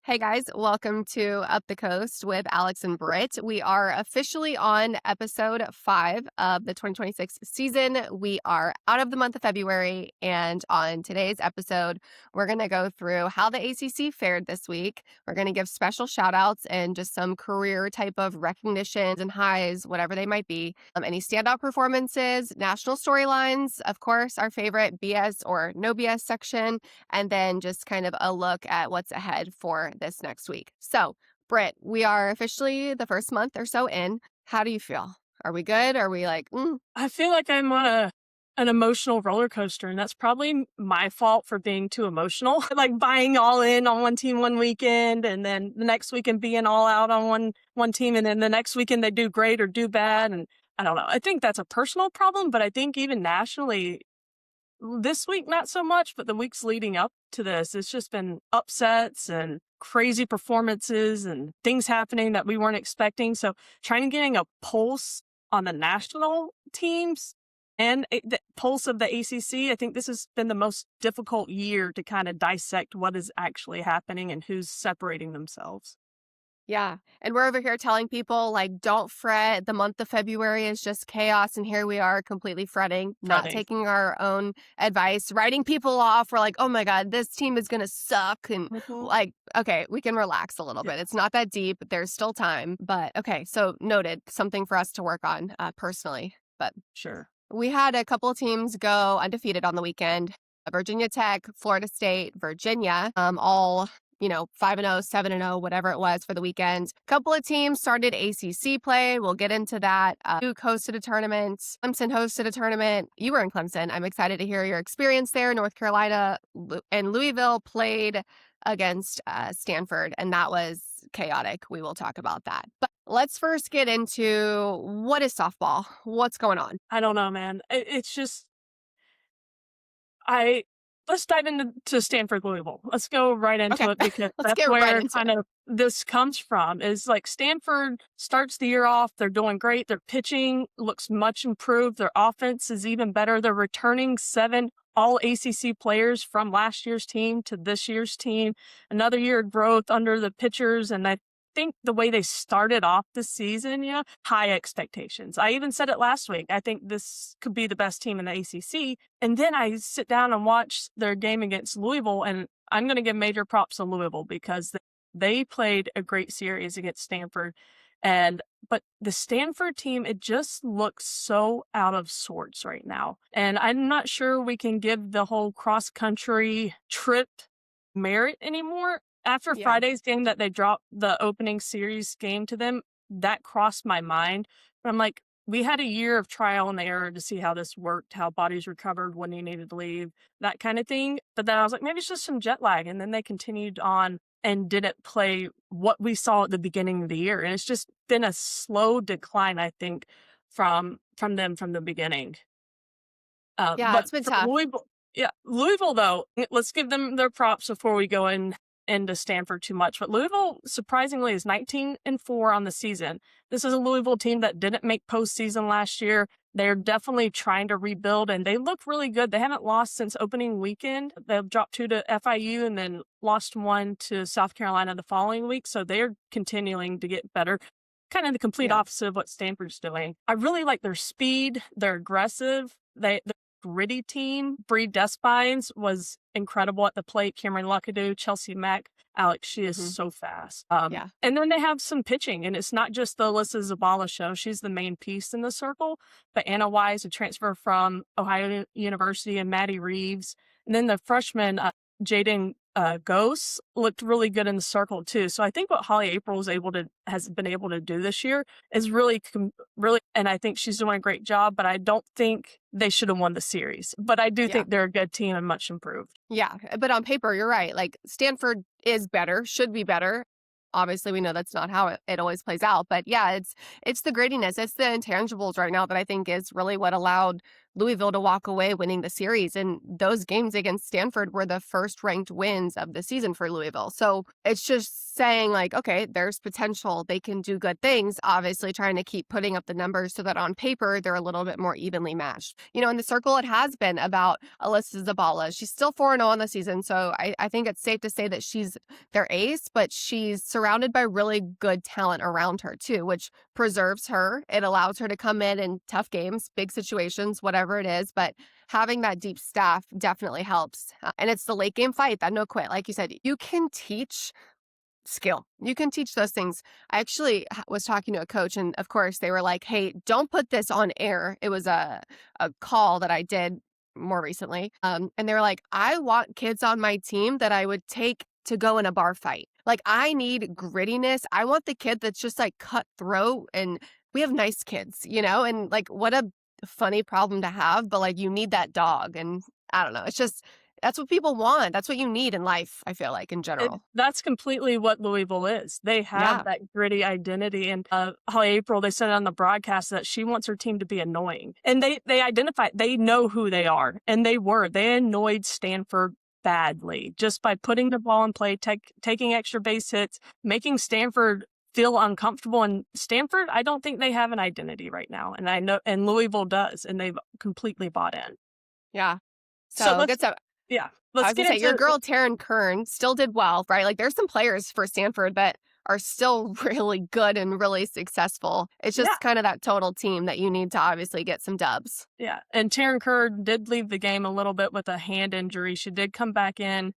Hey guys, welcome to Up the Coast with Alex and Britt. We are officially on episode 5 of the 2026 season. We are out of the month of February, and on today's episode, we're going to go through how the ACC fared this week. We're going to give special shout outs and just some career type of recognitions and highs, whatever they might be. Any standout performances, national storylines, of course, our favorite BS or no BS section, and then just kind of a look at what's ahead for this next week. So, Britt, we are officially the first month or so in. How do you feel? Are we good? Are we like, I feel like I'm on an emotional roller coaster, and that's probably my fault for being too emotional. Like buying all in on one team one weekend, and then the next weekend being all out on one team, and then the next weekend they do great or do bad, and I don't know. I think that's a personal problem, but I think even nationally, this week not so much, but the weeks leading up to this, it's just been upsets and crazy performances and things happening that we weren't expecting. So trying to getting a pulse on the national teams and the pulse of the ACC, I think this has been the most difficult year to kind of dissect what is actually happening and who's separating themselves. yeah. And we're over here telling people, like, don't fret. The month of February is just chaos. And here we are completely fretting, not Fretting. taking our own advice, writing people off. We're like, oh my God, this team is going to suck. And Mhm. like, okay, we can relax a little Yeah, bit. It's not that deep. There's still time. But okay, so noted, something for us to work on personally. But sure. we had a couple of teams go undefeated on the weekend. Virginia Tech, Florida State, Virginia, all 5-0, 7-0, whatever it was for the weekend. A couple of teams started ACC play. We'll get into that. Duke hosted a tournament. Clemson hosted a tournament. You were in Clemson. I'm excited to hear your experience there. North Carolina and Louisville played against Stanford, and that was chaotic. We will talk about that. But let's first get into what is softball? What's going on? I don't know, man. It's just let's dive into Stanford Louisville. Let's go right Okay, into it because let's that's get right where into kind it. of this comes from. Is like Stanford starts the year off, they're doing great. Their pitching looks much improved. Their offense is even better. They're returning 7 all ACC players from last year's team to this year's team. Another year of growth under the pitchers, and I think the way they started off the season, high expectations. I even said it last week. I think this could be the best team in the ACC. And then I sit down and watch their game against Louisville, and I'm going to give major props to Louisville because they played a great series against Stanford. But the Stanford team, it just looks so out of sorts right now. And I'm not sure we can give the whole cross-country trip merit anymore. After Yeah. Friday's game that they dropped the opening series game to them, that crossed my mind. But I'm like, we had a year of trial and error to see how this worked, how bodies recovered when you needed to leave, that kind of thing. But then I was like, maybe it's just some jet lag. And then they continued on and didn't play what we saw at the beginning of the year. And it's just been a slow decline, I think, from them from the beginning. Yeah, But it's been for tough. Louisville though, let's give them their props before we go into Stanford too much. But Louisville surprisingly is 19-4 on the season. This is a Louisville team that didn't make postseason last year. They're definitely trying to rebuild, and they look really good. They haven't lost since opening weekend. They've dropped 2 to FIU and then lost 1 to South Carolina the following week. So they're continuing to get better. Kind of the complete Yeah. opposite of what Stanford's doing. I really like their speed. They're aggressive. They're a gritty team. Bree Despines was incredible at the plate. Camryn Luckadoo, Chelsea Mack. Alex, she is hmm so fast. Yeah. And then they have some pitching, and it's not just the Alyssa Zabala show. She's the main piece in the circle. But Anna Wise, a transfer from Ohio University, and Madi Reeves. And then the freshman, Jayden Gohs looked really good in the circle too. So I think what Holly April has been able to do this year is really, and I think she's doing a great job. But I don't think they should have won the series. But I do Yeah. think they're a good team and much improved. Yeah. But on paper, you're right. Like Stanford is better, should be better. Obviously, we know that's not how it always plays out. But yeah, it's the grittiness. It's the intangibles right now that I think is really what allowed Louisville to walk away winning the series. And those games against Stanford were the first ranked wins of the season for Louisville. So it's just saying like, okay, there's potential. They can do good things, obviously trying to keep putting up the numbers so that on paper, they're a little bit more evenly matched. In the circle, it has been about Alyssa Zabala. She's still 4-0 on the season. So I think it's safe to say that she's their ace, but she's surrounded by really good talent around her too, which preserves her. It allows her to come in tough games, big situations, whatever it is. But having that deep staff definitely helps. And it's the late game fight, that no quit. Like you said, you can teach skill. You can teach those things. I actually was talking to a coach, and of course they were like, hey, don't put this on air. It was a call that I did more recently. And they were like, I want kids on my team that I would take to go in a bar fight. Like, I need grittiness. I want the kid that's just like cutthroat, and we have nice kids, and like, what a funny problem to have, but like, you need that dog. And I don't know. It's just, that's what people want. That's what you need in life, I feel like, in general. That's completely what Louisville is. They have that gritty identity. And April, they said on the broadcast that she wants her team to be annoying. And they identify, they know who they are. And they annoyed Stanford badly just by putting the ball in play, taking extra base hits, making Stanford feel uncomfortable. And Stanford, I don't think they have an identity right now. And I know, and Louisville does, and they've completely bought in. Yeah. So good stuff. Yeah. I was going to say, your girl, Taryn Kern, still did well, right? Like, there's some players for Stanford that are still really good and really successful. It's just kind of that total team that you need to obviously get some dubs. Yeah. And Taryn Kern did leave the game a little bit with a hand injury. She did come back in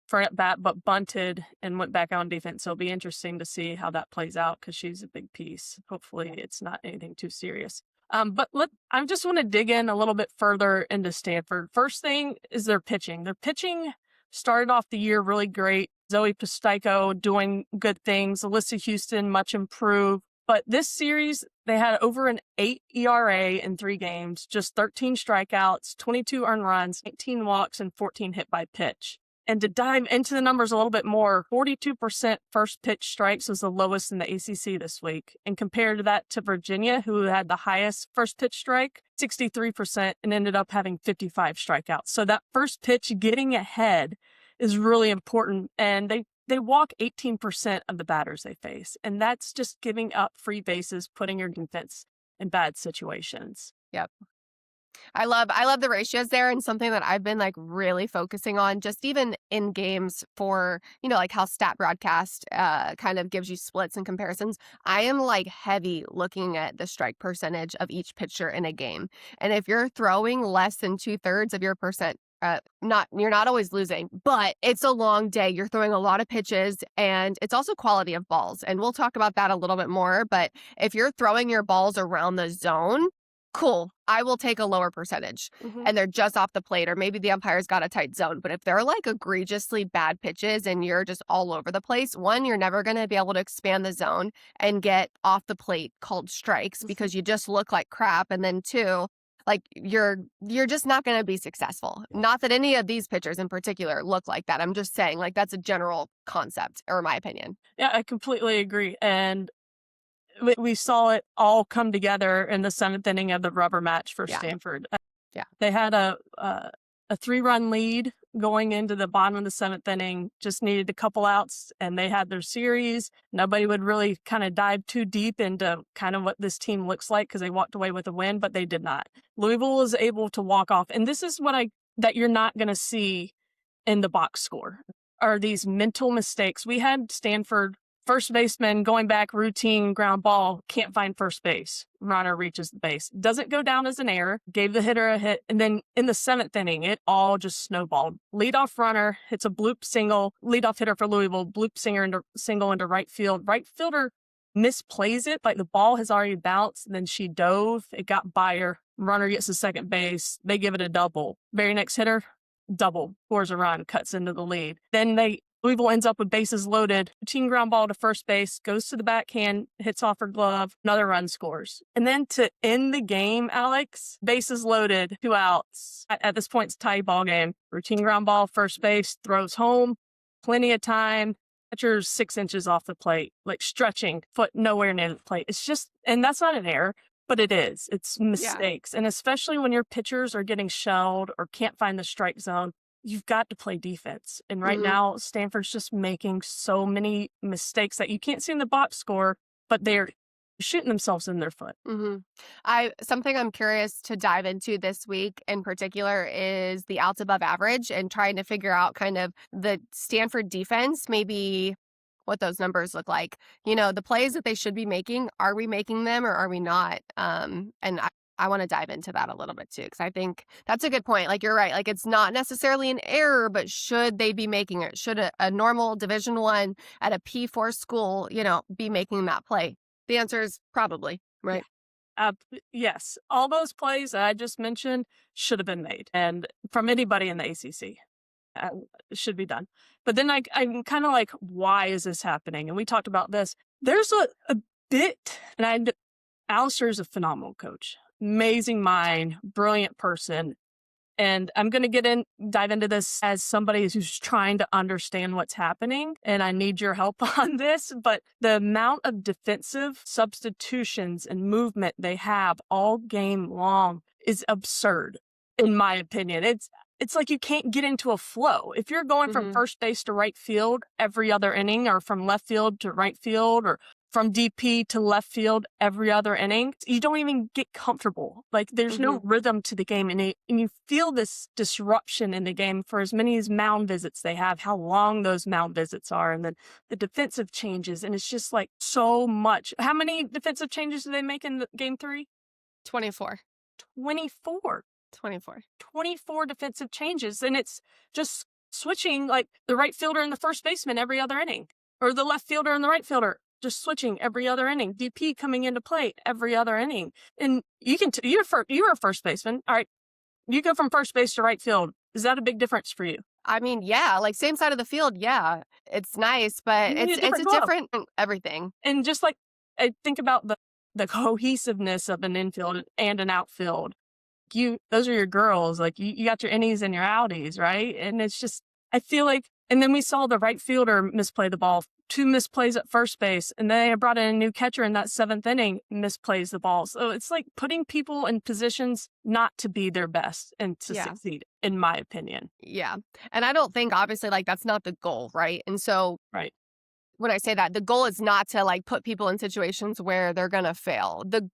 for at bat, but bunted and went back on defense. So it'll be interesting to see how that plays out because she's a big piece. Hopefully it's not anything too serious. But I just want to dig in a little bit further into Stanford. First thing is their pitching. Their pitching started off the year really great. Zoe Pistaico doing good things. Alyssa Houston, much improved. But this series, they had over an 8 ERA in 3 games, just 13 strikeouts, 22 earned runs, 18 walks, and 14 hit by pitch. And to dive into the numbers a little bit more, 42% first pitch strikes was the lowest in the ACC this week. And compared to that to Virginia, who had the highest first pitch strike, 63%, and ended up having 55 strikeouts. So that first pitch getting ahead is really important. And they walk 18% of the batters they face. And that's just giving up free bases, putting your defense in bad situations. Yep. I love the ratios there, and something that I've been like really focusing on just even in games for, like how Stat Broadcast kind of gives you splits and comparisons. I am like heavy looking at the strike percentage of each pitcher in a game. And if you're throwing less than 2/3 of your percent, you're not always losing, but it's a long day. You're throwing a lot of pitches, and it's also quality of balls. And we'll talk about that a little bit more. But if you're throwing your balls around the zone, cool, I will take a lower percentage. And they're just off the plate, or maybe the umpire's got a tight zone. But if they're like egregiously bad pitches and you're just all over the place, one, you're never going to be able to expand the zone and get off the plate called strikes because you just look like crap. And then two, like you're just not going to be successful. Not that any of these pitchers in particular look like that. I'm just saying, like, that's a general concept, or my opinion. Yeah, I completely agree. And we saw it all come together in the 7th inning of the rubber match for Stanford. Yeah. They had a 3-run lead going into the bottom of the 7th inning, just needed a couple outs, and they had their series. Nobody would really kind of dive too deep into kind of what this team looks like because they walked away with a win, but they did not. Louisville was able to walk off, and this is that you're not going to see in the box score, are these mental mistakes. We had Stanford first baseman going back, routine ground ball, can't find first base. Runner reaches the base. Doesn't go down as an error, gave the hitter a hit. And then in the 7th inning, it all just snowballed. Leadoff runner hits a bloop single. Leadoff hitter for Louisville, bloop single into right field. Right fielder misplays it, like the ball has already bounced. And then she dove. It got by her. Runner gets to second base. They give it a double. Very next hitter, double, scores a run, cuts into the lead. Then Louisville ends up with bases loaded, routine ground ball to first base, goes to the backhand, hits off her glove, another run scores. And then to end the game, Alex, bases loaded, 2 outs. At this point, it's a tie ball game. Routine ground ball, first base, throws home, plenty of time. Catcher's 6 inches off the plate, like stretching, foot nowhere near the plate. It's just, and that's not an error. But it is. It's Yeah. mistakes. And especially when your pitchers are getting shelled or can't find the strike zone, you've got to play defense. And right Mhm. now, Stanford's just making so many mistakes that you can't see in the box score, but they're shooting themselves in their foot. Mhm. Something I'm curious to dive into this week in particular is the outs above average and trying to figure out kind of the Stanford defense, maybe what those numbers look like. You know, the plays that they should be making, are we making them or are we not? And I want to dive into that a little bit too, because I think that's a good point. Like you're right. Like it's not necessarily an error, but should they be making it? Should a normal Division 1 at a P4 school, you know, be making that play? The answer is probably, Yeah. right? Yes. All those plays that I just mentioned should have been made. And from anybody in the ACC. uh, should be done. But then I'm kind of like, why is this happening? And we talked about this. There's a bit, and Alistair is a phenomenal coach, amazing mind, brilliant person. And I'm going to dive into this as somebody who's trying to understand what's happening. And I need your help on this. But the amount of defensive substitutions and movement they have all game long is absurd, in my opinion. It's like you can't get into a flow. If you're going from Mhm. first base to right field every other inning, or from left field to right field, or from DP to left field every other inning, you don't even get comfortable. Like there's no Mhm. rhythm to the game, and you feel this disruption in the game for as many as mound visits they have, how long those mound visits are, and then the defensive changes, and it's just like so much. How many defensive changes did they make in game 3? 24. 24. 24. 24 defensive changes, and it's just switching like the right fielder and the first baseman every other inning, or the left fielder and the right fielder just switching every other inning. DP coming into play every other inning, and you're a first baseman. All right, you go from first base to right field. Is that a big difference for you? I mean, yeah, like same side of the field, yeah. It's nice, but You need a it's different a glove, different everything. and just like I think about the cohesiveness of an infield and an outfield. Those are your girls. Like you got your innies and your outies, right? And it's just, I feel like, and then we saw the right fielder misplay the ball, 2 misplays at first base, and then they brought in a new catcher in that 7th inning, misplays the ball. So it's like putting people in positions not to be their best and to Yeah. succeed, in my opinion. Yeah. And I don't think obviously like that's not the goal, right? And so Right. when I say that, the goal is not to like put people in situations where they're going to fail. The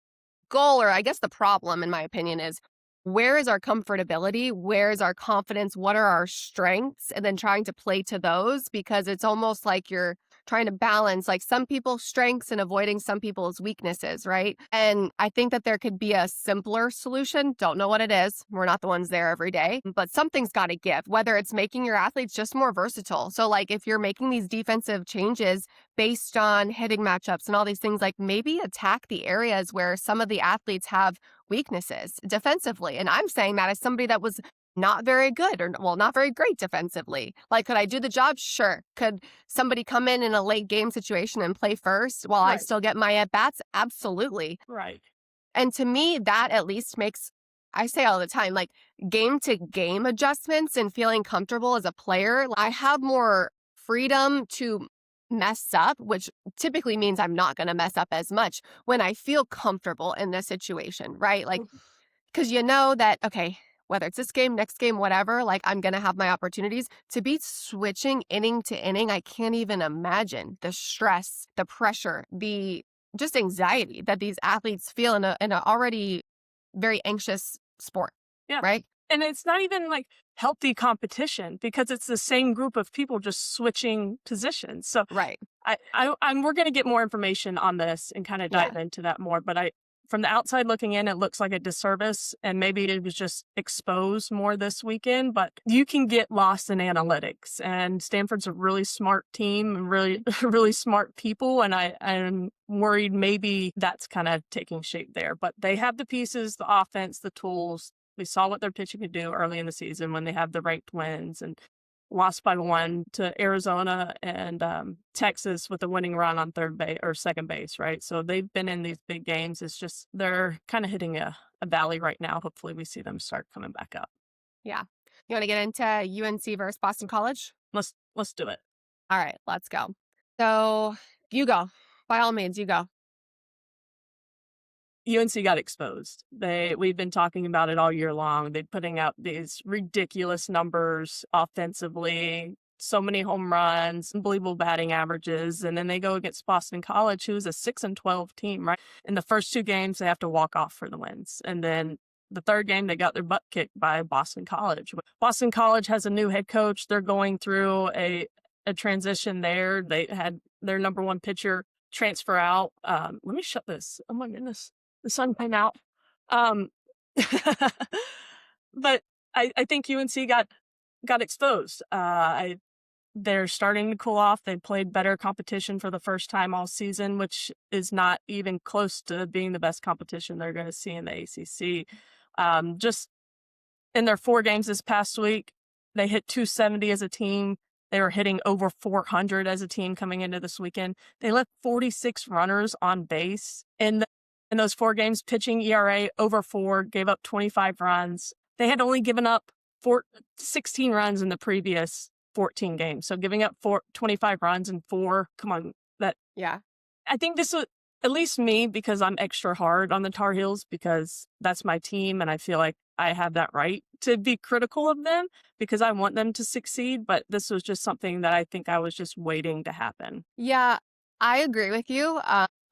goal, or I guess the problem, in my opinion, is where is our comfortability? Where is our confidence? What are our strengths? And then trying to play to those, because it's almost like you're trying to balance like some people's strengths and avoiding some people's weaknesses, right? And I think that there could be a simpler solution. Don't know what it is. We're not the ones there every day, but something's got to give, whether it's making your athletes just more versatile. So, like, if you're making these defensive changes based on hitting matchups and all these things, like maybe attack the areas where some of the athletes have weaknesses defensively. And I'm saying that as somebody that was not very good, or well, not very great defensively. Like, could I do the job? Sure. Could somebody come in a late game situation and play first while I Right. still get my at bats? Absolutely. Right. And to me, that at least makes, I say all the time, like game to game adjustments and feeling comfortable as a player. I have more freedom to mess up, which typically means I'm not going to mess up as much when I feel comfortable in this situation, right? Like, because you know that, okay, whether it's this game, next game, whatever, like I'm going to have my opportunities to be switching inning to inning. I can't even imagine the stress, the pressure, the just anxiety that these athletes feel in a already very anxious sport, Yeah. right? And it's not even like healthy competition, because it's the same group of people just switching positions. So Right. we're going to get more information on this and kind of Yeah. dive into that more. But from the outside looking in, it looks like a disservice, and maybe it was just exposed more this weekend. But you can get lost in analytics, and Stanford's a really smart team and really, really smart people. And I'm worried maybe that's kind of taking shape there. But they have the pieces, the offense, the tools. We saw what their pitching could do early in the season when they have the ranked wins, and lost by 1 to Arizona and Texas with a winning run on third base or second base, right? So they've been in these big games. It's just they're kind of hitting a valley right now. Hopefully we see them start coming back up. Yeah. You want to get into UNC versus Boston College? Let's do it. All right, let's go. So you go. By all means, you go. UNC got exposed. We've been talking about it all year long. They're putting out these ridiculous numbers offensively, so many home runs, unbelievable batting averages, and then they go against Boston College, who's a 6-12 team, right? In the first 2 games, they have to walk off for the wins. And then the third game, they got their butt kicked by Boston College. Boston College has a new head coach. They're going through a transition there. They had their number 1 pitcher transfer out. Let me shut this. Oh my goodness. The sun came out. But I think UNC got exposed. They're starting to cool off. They played better competition for the first time all season, which is not even close to being the best competition they're going to see in the ACC. Just in their 4 games this past week, they hit 270 as a team. They were hitting over 400 as a team coming into this weekend. They left 46 runners on base. In those 4 games, pitching ERA over 4, gave up 25 runs. They had only given up 16 runs in the previous 14 games. So giving up 25 runs in 4, come on. Yeah. I think this was, at least me, because I'm extra hard on the Tar Heels because that's my team and I feel like I have that right to be critical of them because I want them to succeed. But this was just something that I think I was just waiting to happen. Yeah, I agree with you.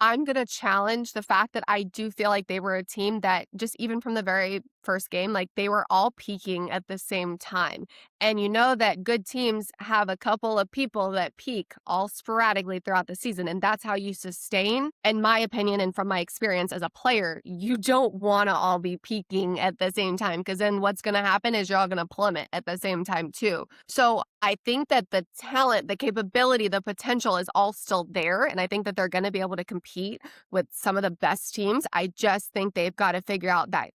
I'm going to challenge the fact that I do feel like they were a team that just even from the very first game, like they were all peaking at the same time. And you know that good teams have a couple of people that peak all sporadically throughout the season. And that's how you sustain. In my opinion, and from my experience as a player, you don't want to all be peaking at the same time because then what's going to happen is you're all going to plummet at the same time too. So I think that the talent, the capability, the potential is all still there. And I think that they're going to be able to compete with some of the best teams. I just think they've got to figure out that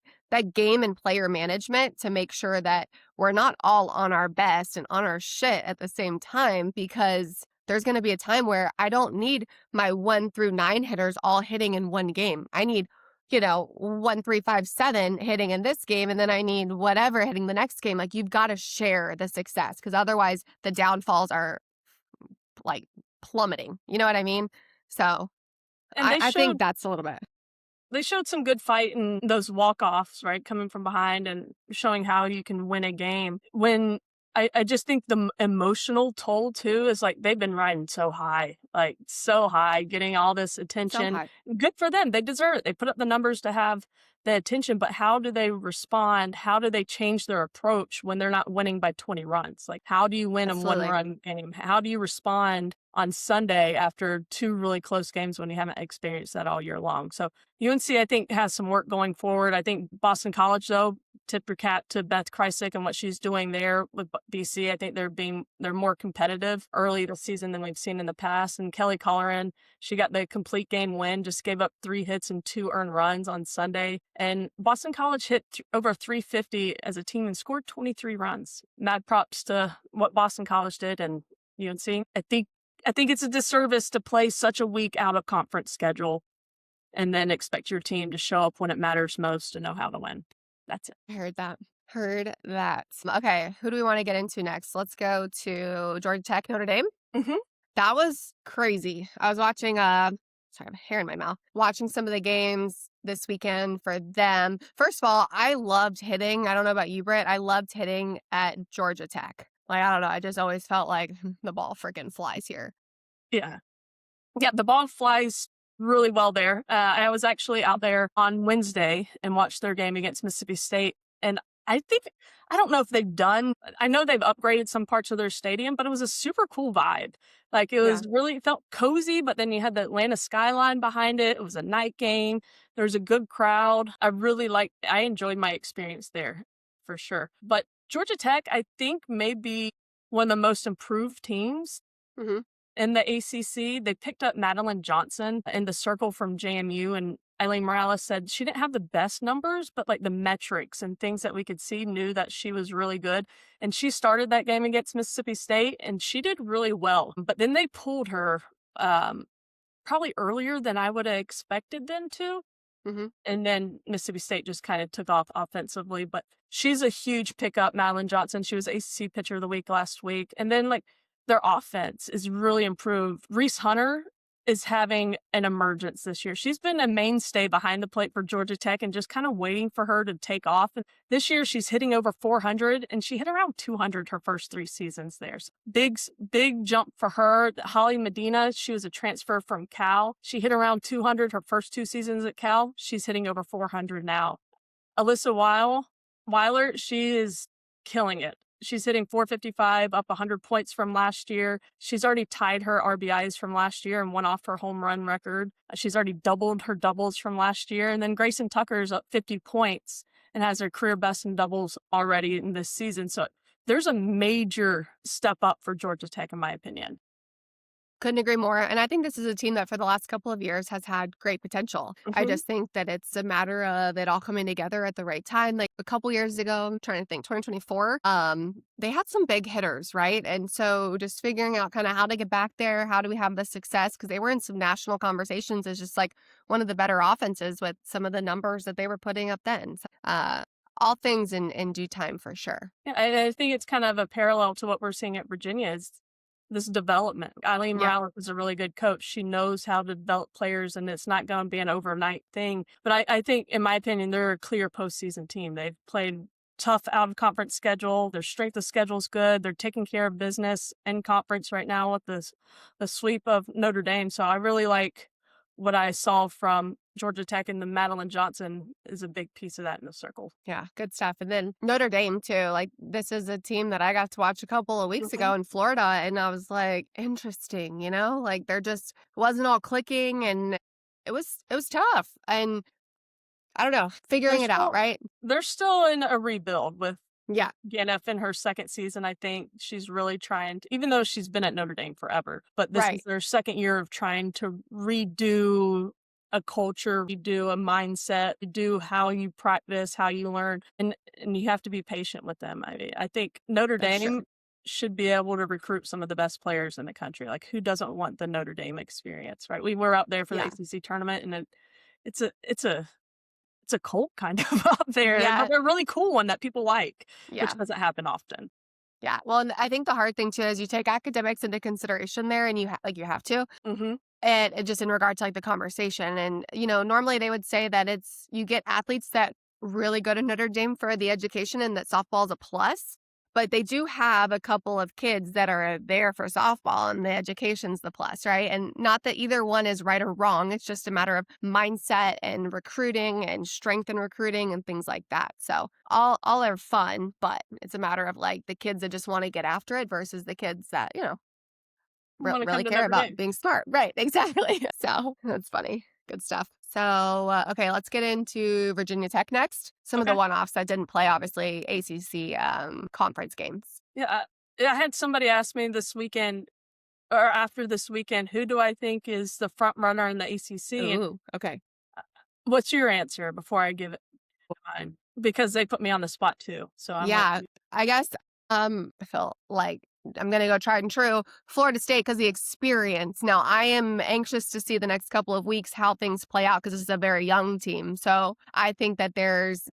game and player management to make sure that we're not all on our best and on our shit at the same time, because there's going to be a time where I don't need my 1 through 9 hitters all hitting in one game. I need 1, 3, 5, 7 hitting in this game, and then I need whatever hitting the next game. Like, you've got to share the success because otherwise the downfalls are like plummeting. You know what I mean? So And I think that's a little bit. they showed some good fight in those walk-offs, right? Coming from behind and showing how you can win a game. When I just think the emotional toll too is like they've been riding so high, getting all this attention. Good for them. They deserve it. They put up the numbers to have the attention, but how do they respond? How do they change their approach when they're not winning by 20 runs? Like, how do you win a 1-run game? How do you respond on Sunday after 2 really close games when you haven't experienced that all year long? So UNC, I think, has some work going forward. I think Boston College, though, tip your cap to Beth Kreisig and what she's doing there with BC. I think they're more competitive early this season than we've seen in the past. And Kelly Colleran, she got the complete game win, just gave up 3 hits and 2 earned runs on Sunday. And Boston College hit over 350 as a team and scored 23 runs. Mad props to what Boston College did and UNC. I think it's a disservice to play such a weak out of conference schedule and then expect your team to show up when it matters most and know how to win. That's it. I heard that. Okay, who do we want to get into next? Let's go to Georgia Tech, Notre Dame. Mm-hmm. That was crazy. I was watching, sorry, I have hair in my mouth, watching some of the games this weekend for them. First of all, I loved hitting. I don't know about you, Britt. I loved hitting at Georgia Tech. Like, I don't know. I just always felt like the ball freaking flies here. Yeah. Yeah, the ball flies really well there. I was actually out there on Wednesday and watched their game against Mississippi State. And I don't know if I know they've upgraded some parts of their stadium, but it was a super cool vibe. Like, it was really, it felt cozy, but then you had the Atlanta skyline behind it. It was a night game. There was a good crowd. I enjoyed my experience there for sure. But Georgia Tech, I think, may be one of the most improved teams. Mm-hmm. In the ACC. They picked up Madeline Johnson in the circle from JMU, and Eileen Morales said she didn't have the best numbers, but like the metrics and things that we could see knew that she was really good. And she started that game against Mississippi State, and she did really well. But then they pulled her probably earlier than I would have expected them to. Mm-hmm. And then Mississippi State just kind of took off offensively. But she's a huge pickup, Madeline Johnson. She was ACC Pitcher of the Week last week. And then, like, their offense is really improved. Reese Hunter is having an emergence this year. She's been a mainstay behind the plate for Georgia Tech and just kind of waiting for her to take off. And this year she's hitting over 400 and she hit around 200 her first 3 seasons there. So big jump for her. Holly Medina, she was a transfer from Cal. She hit around 200 her first 2 seasons at Cal. She's hitting over 400 now. Alyssa Weiler, she is killing it. She's hitting 455, up 100 points from last year. She's already tied her RBIs from last year and won off her home run record. She's already doubled her doubles from last year. And then Grayson Tucker's up 50 points and has her career best in doubles already in this season. So there's a major step up for Georgia Tech, in my opinion. Couldn't agree more. And I think this is a team that for the last couple of years has had great potential. I just think that it's a matter of it all coming together at the right time. Like a couple years ago, I'm trying to think, 2024, they had some big hitters, right? And so just figuring out kind of how to get back there, how do we have the success? Because they were in some national conversations as just like one of the better offenses with some of the numbers that they were putting up then. So, all things in due time for sure. Yeah, I think it's kind of a parallel to what we're seeing at Virginia is this development. Eileen Morales is a really good coach. She knows how to develop players, and it's not going to be an overnight thing. But I think, in my opinion, they're a clear postseason team. They've played tough out-of-conference schedule. Their strength of schedule is good. They're taking care of business in conference right now with the sweep of Notre Dame. So I really like what I saw from Georgia Tech, and the Madeline Johnson is a big piece of that in the circle. Yeah, good stuff. And then Notre Dame too. Like this is a team that I got to watch a couple of weeks ago in Florida, and I was like, interesting, like they're just wasn't all clicking, and it was tough. And I don't know, figuring it out, right? They're still in a rebuild with Yeah. Gannett in her second season. I think she's really trying to, even though she's been at Notre Dame forever, but this is their second year of trying to redo a culture, redo a mindset, redo how you practice, how you learn, and you have to be patient with them. I think Notre Dame should be able to recruit some of the best players in the country. Like, who doesn't want the Notre Dame experience, right? We were out there for the ACC tournament, and it's a cult kind of up there. Yeah. They're a really cool one that people like, which doesn't happen often. Yeah. Well, and I think the hard thing too is you take academics into consideration there, and you have to. And just in regard to like the conversation, and normally they would say that you get athletes that really go to Notre Dame for the education, and that softball is a plus. But they do have a couple of kids that are there for softball, and the education's the plus, right? And not that either one is right or wrong. It's just a matter of mindset and recruiting and strength in recruiting and things like that. So all are fun, but it's a matter of like the kids that just want to get after it versus the kids that, really care about being smart. Right, exactly. So that's funny. Good stuff. So, okay, let's get into Virginia Tech next. Some of the one-offs that didn't play, obviously, ACC conference games. Yeah, I had somebody ask me this weekend, or after this weekend, who do I think is the front runner in the ACC? Ooh, okay. What's your answer before I give it mine? Because they put me on the spot too. So I guess I feel like I'm going to go tried and true. Florida State, because the experience. Now, I am anxious to see the next couple of weeks how things play out, because this is a very young team. So I think that there's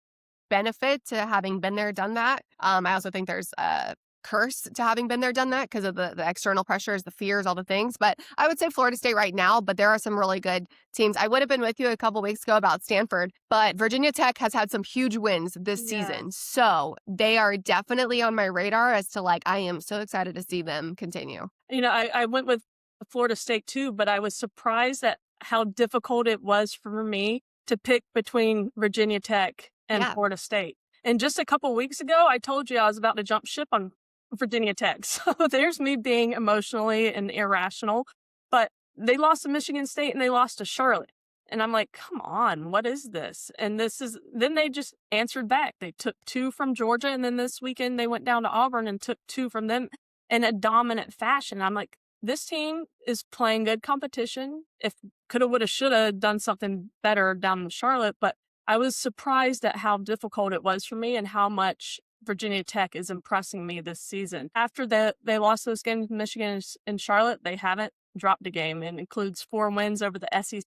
benefit to having been there, done that. I also think there's a curse to having been there, done that, because of the external pressures, the fears, all the things. But I would say Florida State right now, but there are some really good teams. I would have been with you a couple weeks ago about Stanford, but Virginia Tech has had some huge wins this season. So they are definitely on my radar as to like, I am so excited to see them continue. I went with Florida State too, but I was surprised at how difficult it was for me to pick between Virginia Tech and Florida State. And just a couple weeks ago, I told you I was about to jump ship on Virginia Tech. So there's me being emotionally and irrational. But they lost to Michigan State and they lost to Charlotte. And I'm like, come on, what is this? And then they just answered back. They took 2 from Georgia. And then this weekend they went down to Auburn and took 2 from them in a dominant fashion. I'm like, this team is playing good competition. If coulda, woulda, shoulda done something better down in Charlotte. But I was surprised at how difficult it was for me and how much Virginia Tech is impressing me this season. After they lost those games in Michigan and Charlotte, they haven't dropped a game, and includes 4 wins over the SEC.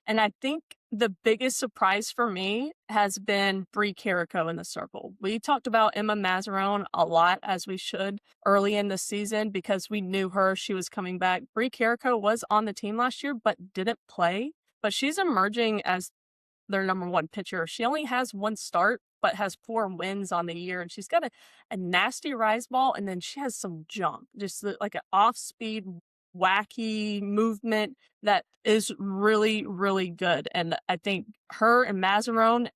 And I think the biggest surprise for me has been Bree Carrico in the circle. We talked about Emma Mazzarone a lot, as we should, early in the season because we knew her. She was coming back. Bree Carrico was on the team last year, but didn't play. But she's emerging as their number one pitcher. She only has one start, but has 4 wins on the year. And she's got a nasty rise ball, and then she has some jump, just like an off-speed, wacky movement that is really, really good. And I think her and Mazzarone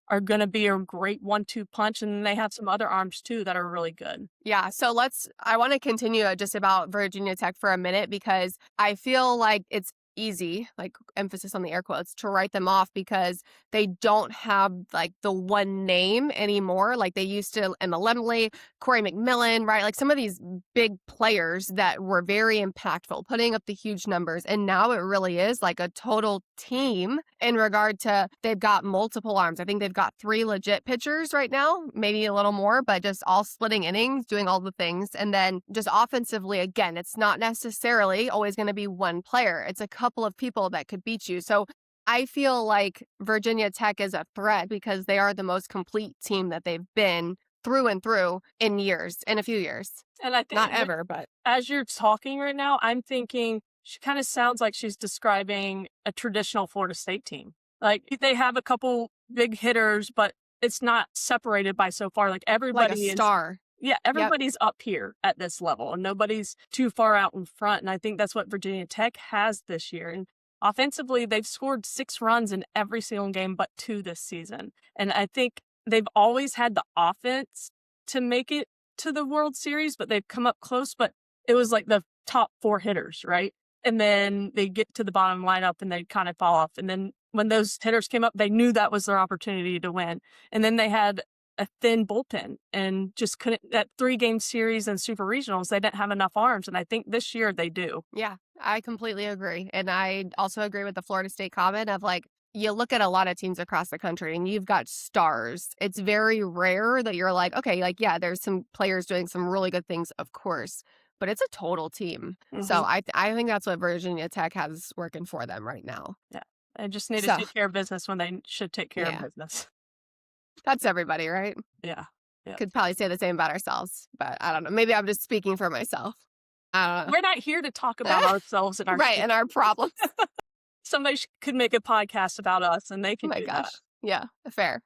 are going to be a great 1-2 punch. And then they have some other arms too that are really good. Yeah, so I want to continue just about Virginia Tech for a minute because I feel like it's easy, like emphasis on the air quotes, to write them off because they don't have like the one name anymore like they used to. Emma Lemley, Corey McMillan, right? Like some of these big players that were very impactful, putting up the huge numbers. And now it really is like a total team in regard to they've got multiple arms. I think they've got 3 legit pitchers right now, maybe a little more, but just all splitting innings, doing all the things. And then just offensively, again, it's not necessarily always going to be one player. It's a couple of people that could beat you. So I feel like Virginia Tech is a threat because they are the most complete team that they've been through and through in a few years. And I think not ever, but as you're talking right now, I'm thinking she kind of sounds like she's describing a traditional Florida State team. Like they have a couple big hitters, but it's not separated by so far. Like everybody like a star. Yeah, everybody's up here at this level and nobody's too far out in front. And I think that's what Virginia Tech has this year. And offensively, they've scored 6 runs in every single game but 2 this season. And I think they've always had the offense to make it to the World Series, but they've come up close. But it was like the top 4 hitters, right? And then they get to the bottom lineup and they kind of fall off. And then when those hitters came up, they knew that was their opportunity to win. And then they had a thin bullpen and just couldn't. That 3-game series and super regionals, they didn't have enough arms. And I think this year they do. Yeah, I completely agree. And I also agree with the Florida State comment of like, you look at a lot of teams across the country and you've got stars. It's very rare that you're like, okay, like, yeah, there's some players doing some really good things, of course, but it's a total team. Mhm. So I think that's what Virginia Tech has working for them right now. Yeah. They just need to So- take care of business when they should take care Yeah. of business. That's everybody, right? Yeah. Yeah. Could probably say the same about ourselves, but I don't know. Maybe I'm just speaking for myself. I don't know. We're not here to talk about ourselves and our Right, and our problems. Somebody could make a podcast about us and they Oh can my do gosh. that. Yeah, fair.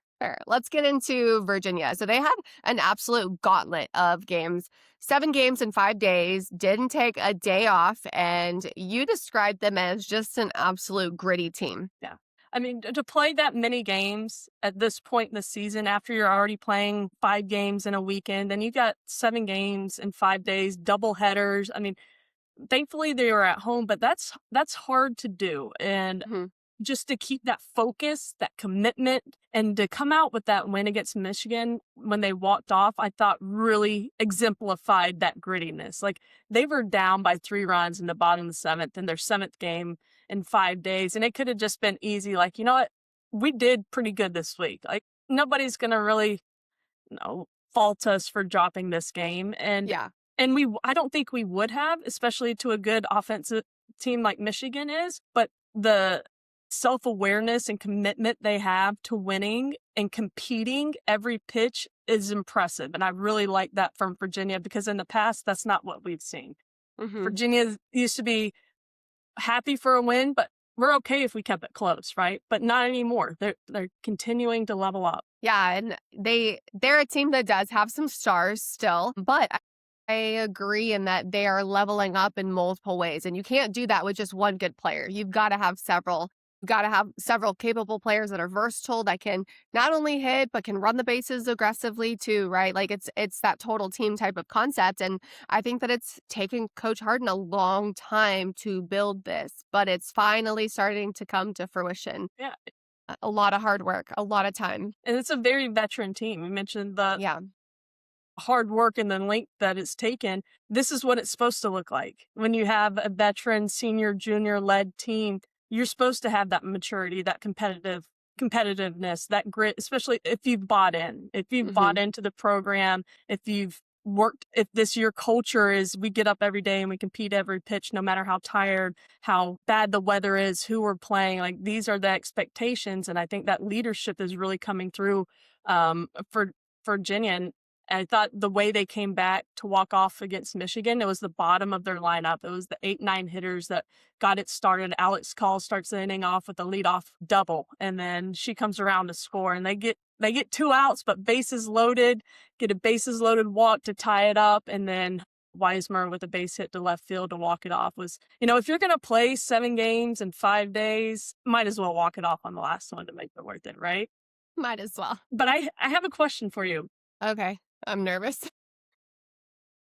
Let's get into Virginia. So they had an absolute gauntlet of games, 7 games in 5 days, didn't take a day off, and you described them as just an absolute gritty team. I mean, to play that many games at this point in the season, after you're already playing 5 games in a weekend, and you got 7 games in 5 days, double headers. I mean, thankfully they were at home, but that's hard to do. And Mhm. just to keep that focus, that commitment, and to come out with that win against Michigan when they walked off, I thought really exemplified that grittiness. Like they were down by 3 runs in the bottom of the 7th in their 7th game in 5 days. And it could have just been easy. Like, you know what? We did pretty good this week. Like nobody's going to really, fault us for dropping this game. And Yeah. And I don't think we would have, especially to a good offensive team like Michigan is, but the self-awareness and commitment they have to winning and competing every pitch is impressive. And I really like that from Virginia because in the past, that's not what we've seen. Mhm. Virginia used to be happy for a win, but we're okay if we kept it close, right? But not anymore. They're continuing to level up. Yeah, and they're a team that does have some stars still, but I agree in that they are leveling up in multiple ways, and you can't do that with just one good player. You've got to have several. You've got to have several capable players that are versatile, that can not only hit but can run the bases aggressively too, right? Like it's that total team type of concept, and I think that it's taken Coach Harden a long time to build this, but it's finally starting to come to fruition. Yeah. A lot of hard work, a lot of time. And it's a very veteran team. You mentioned the Yeah. hard work and the length that it's taken. This is what it's supposed to look like. When you have a veteran, senior, junior led team, you're supposed to have that maturity, that competitiveness, that grit, especially if you've bought in, if you've bought into the program, if you've worked, if this your culture is we get up every day and we compete every pitch, no matter how tired, how bad the weather is, who we're playing, like these are the expectations. And I think that leadership is really coming through for Virginia. And I thought the way they came back to walk off against Michigan, it was the bottom of their lineup. It was the 8-9 hitters that got it started. Alex Call starts the inning off with a leadoff double, and then she comes around to score, and they get 2 outs, but bases loaded, get a bases loaded walk to tie it up, and then Weismer with a base hit to left field to walk it off. Was, if you're going to play 7 games in 5 days, might as well walk it off on the last one to make it worth it, right? Might as well. But I have a question for you. Okay. I'm nervous.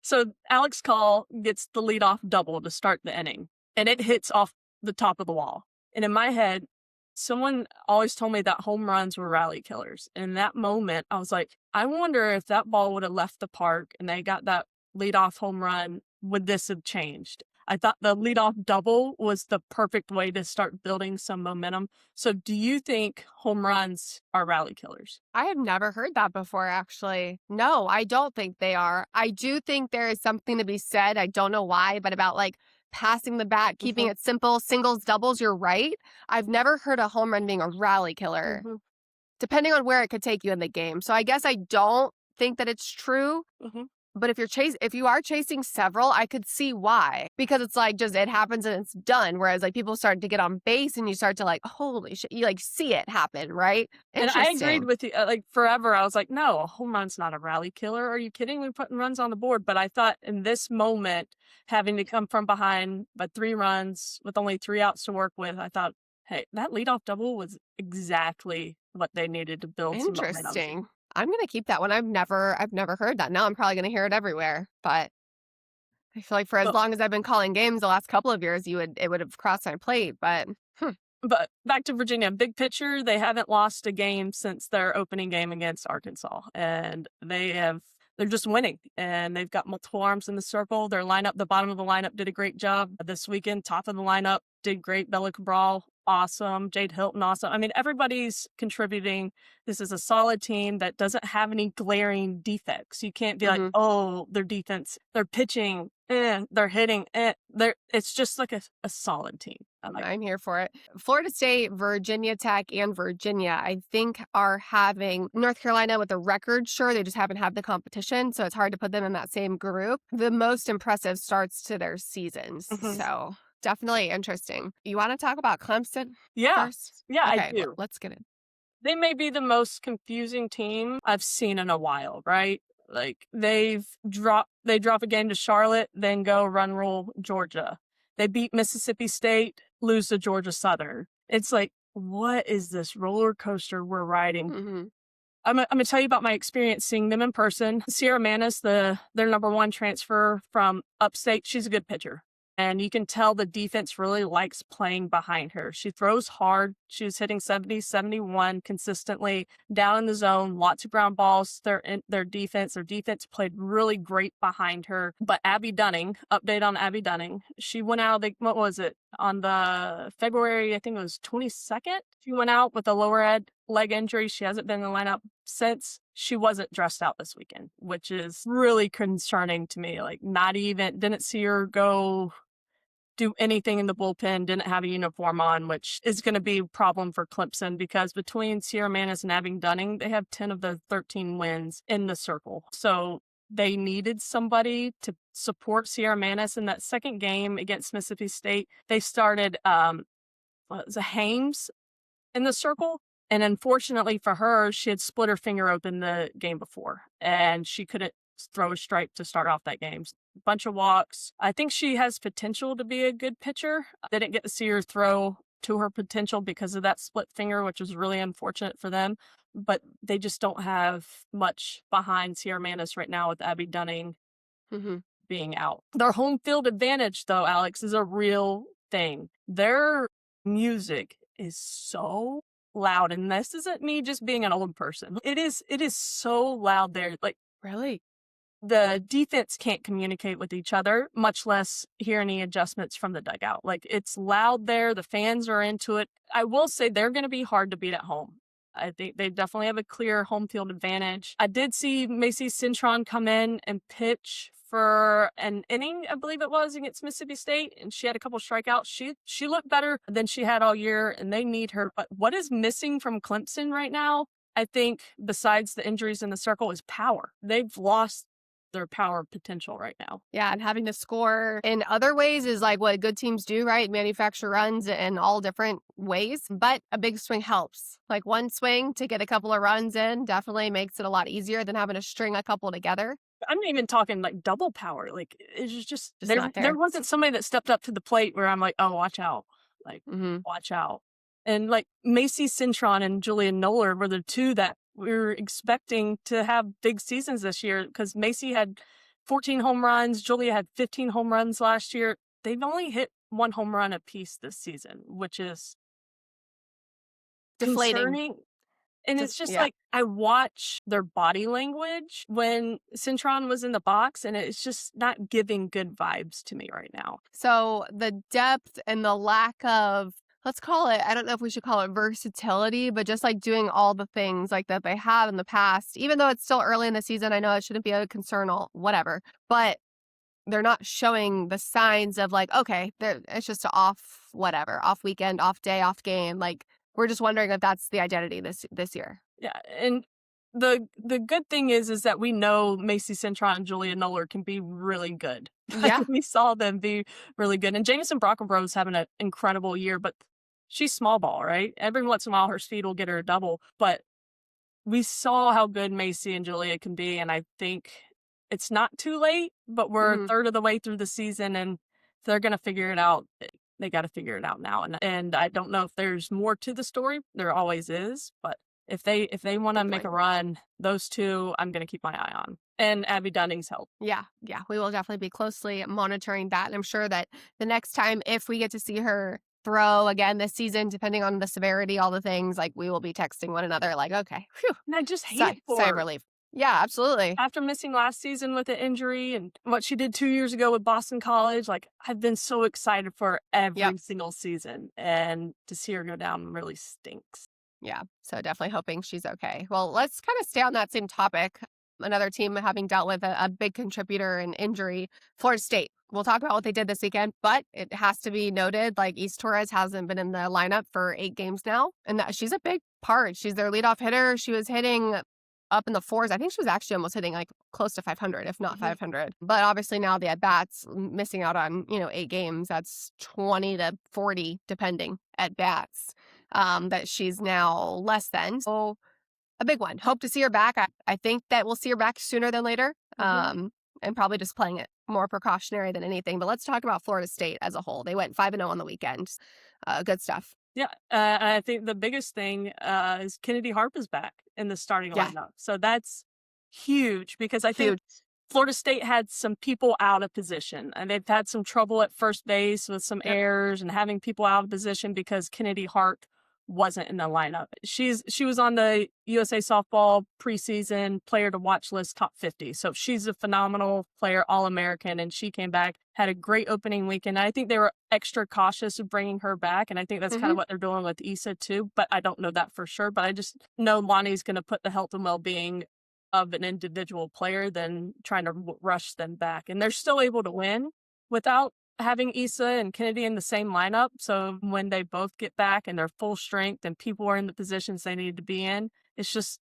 So Alex Call gets the leadoff double to start the inning, and it hits off the top of the wall. And in my head, someone always told me that home runs were rally killers. And in that moment, I was like, I wonder if that ball would have left the park and they got that leadoff home run, would this have changed? I thought the leadoff double was the perfect way to start building some momentum. So do you think home runs are rally killers? I have never heard that before, actually. No, I don't think they are. I do think there is something to be said. I don't know why, but about like passing the bat, keeping it simple, singles, doubles. You're right. I've never heard a home run being a rally killer, depending on where it could take you in the game. So I guess I don't think that it's true. But if you are chasing several, I could see why. Because it's like just it happens and it's done. Whereas like people start to get on base and you start to like, holy shit, you like see it happen, right? And I agreed with you. Like forever, I was like, no, a home run's not a rally killer. Are you kidding? We're putting runs on the board. But I thought in this moment, having to come from behind by 3 runs with only 3 outs to work with, I thought, hey, that leadoff double was exactly what they needed to build some momentum. Interesting. I'm going to keep that one. I've never heard that. Now I'm probably going to hear it everywhere. But I feel like for as long as I've been calling games the last couple of years, it would have crossed my plate. But back to Virginia, big picture, they haven't lost a game since their opening game against Arkansas, and they're just winning, and they've got multiple arms in the circle. Their lineup, the bottom of the lineup, did a great job this weekend. Top of the lineup did great. Bella Cabral, awesome. Jade Hilton, awesome. I mean, everybody's contributing. This is a solid team that doesn't have any glaring defects. You can't be like, oh, their defense, their pitching, they're hitting, it's just like a solid team. I'm here for it. Florida State, Virginia Tech, and Virginia, I think, are having North Carolina with a record. Sure, they just haven't had the competition, so it's hard to put them in that same group. The most impressive starts to their seasons. So definitely interesting. You want to talk about Clemson first? Yeah, okay, I do. Let's get it. They may be the most confusing team I've seen in a while, right? Like they drop a game to Charlotte, then go run rule Georgia. They beat Mississippi State, lose to Georgia Southern. It's like, what is this roller coaster we're riding? I'm going to tell you about my experience seeing them in person. Sierra Manis, their number 1 transfer from upstate, she's a good pitcher. And you can tell the defense really likes playing behind her. She throws hard. She was hitting 70, 71 consistently down in the zone, lots of ground balls. Their defense played really great behind her. But Abby Dunning, update on Abby Dunning, she went out, what was it, on the February, I think it was 22nd? She went out with a lower leg injury. She hasn't been in the lineup since. She wasn't dressed out this weekend, which is really concerning to me. Like, not even, didn't see her go do anything in the bullpen, didn't have a uniform on, which is going to be a problem for Clemson because between Sierra Manis and Abby Dunning, they have 10 of the 13 wins in the circle. So they needed somebody to support Sierra Manis in that second game against Mississippi State. They started Hames in the circle. And unfortunately for her, she had split her finger open the game before, and she couldn't throw a strike to start off that game. Bunch of walks. I think she has potential to be a good pitcher. They didn't get to see her throw to her potential because of that split finger, which was really unfortunate for them. But they just don't have much behind Sierra Manis right now with Abby Dunning being out. Their home field advantage, though, Alex, is a real thing. Their music is so loud, and this isn't me just being an old person. It is so loud there. Like, really? The defense can't communicate with each other, much less hear any adjustments from the dugout. Like, it's loud there. The fans are into it. I will say they're going to be hard to beat at home. I think they definitely have a clear home field advantage. I did see Macy Cintron come in and pitch for an inning, I believe it was, against Mississippi State, and she had a couple strikeouts. She looked better than she had all year, and they need her. But what is missing from Clemson right now, I think, besides the injuries in the circle, is power. They've lost their power potential right now. Yeah, and having to score in other ways is like what good teams do, right? Manufacture runs in all different ways, but a big swing helps. Like one swing to get a couple of runs in definitely makes it a lot easier than having to string a couple together. I'm not even talking like double power. Like it's just not there. there wasn't somebody that stepped up to the plate where I'm like, oh, watch out, like watch out. And like Macy Cintron and Julia Noller were the two that we were expecting to have big seasons this year, because Macy had 14 home runs, Julia had 15 home runs last year. They've only hit 1 home run apiece this season, which is Deflating. concerning. And it's just like, I watch their body language when Cintron was in the box, and it's just not giving good vibes to me right now. So the depth and the lack of, let's call it, I don't know if we should call it versatility, but just like doing all the things like that they have in the past, even though it's still early in the season, I know it shouldn't be a concern or whatever, but they're not showing the signs of like, okay, it's just off weekend, off day, off game. Like, we're just wondering if that's the identity this year. Yeah, and the good thing is that we know Macy Cintron and Julia Noller can be really good. Yeah. We saw them be really good. And Jamison Brockenbro's having an incredible year, but she's small ball, right? Every once in a while her speed will get her a double. But we saw how good Macy and Julia can be, and I think it's not too late, but we're a third of the way through the season, and they're going to figure it out. They got to figure it out now. And I don't know if there's more to the story. There always is. But if they want to make a run, those two, I'm going to keep my eye on. And Abby Dunning's help. Yeah. We will definitely be closely monitoring that. And I'm sure that the next time, if we get to see her throw again this season, depending on the severity, all the things, like we will be texting one another like, okay, phew. And I just hate sigh of relief. Yeah, absolutely. After missing last season with an injury and what she did 2 years ago with Boston College, like I've been so excited for every single season, and to see her go down really stinks. Yeah, so definitely hoping she's okay. Well, let's kind of stay on that same topic. Another team having dealt with a big contributor in injury, Florida State. We'll talk about what they did this weekend, but it has to be noted, like East Torres hasn't been in the lineup for 8 games now, and that she's a big part. She's their leadoff hitter. She was hitting up in the 4s. I think she was actually almost hitting like close to 500, if not 500. But obviously now the at-bats, missing out on, 8 games, that's 20 to 40, depending, at-bats, that she's now less than. So a big one. Hope to see her back. I think that we'll see her back sooner than later, and probably just playing it more precautionary than anything. But let's talk about Florida State as a whole. They went 5-0 on the weekend. Good stuff. Yeah, I think the biggest thing is Kennedy Harp is back in the starting lineup. So that's huge, because I think Florida State had some people out of position, and they've had some trouble at first base with some errors and having people out of position because Kennedy Harp wasn't in the lineup. She was on the USA Softball preseason player to watch list top 50. So she's a phenomenal player, All-American, and she came back, had a great opening weekend. I think they were extra cautious of bringing her back, and I think that's kind of what they're doing with Issa too, but I don't know that for sure. But I just know Lonnie's going to put the health and well-being of an individual player than trying to rush them back. And they're still able to win without having Issa and Kennedy in the same lineup. So when they both get back and they're full strength and people are in the positions they need to be in, it's just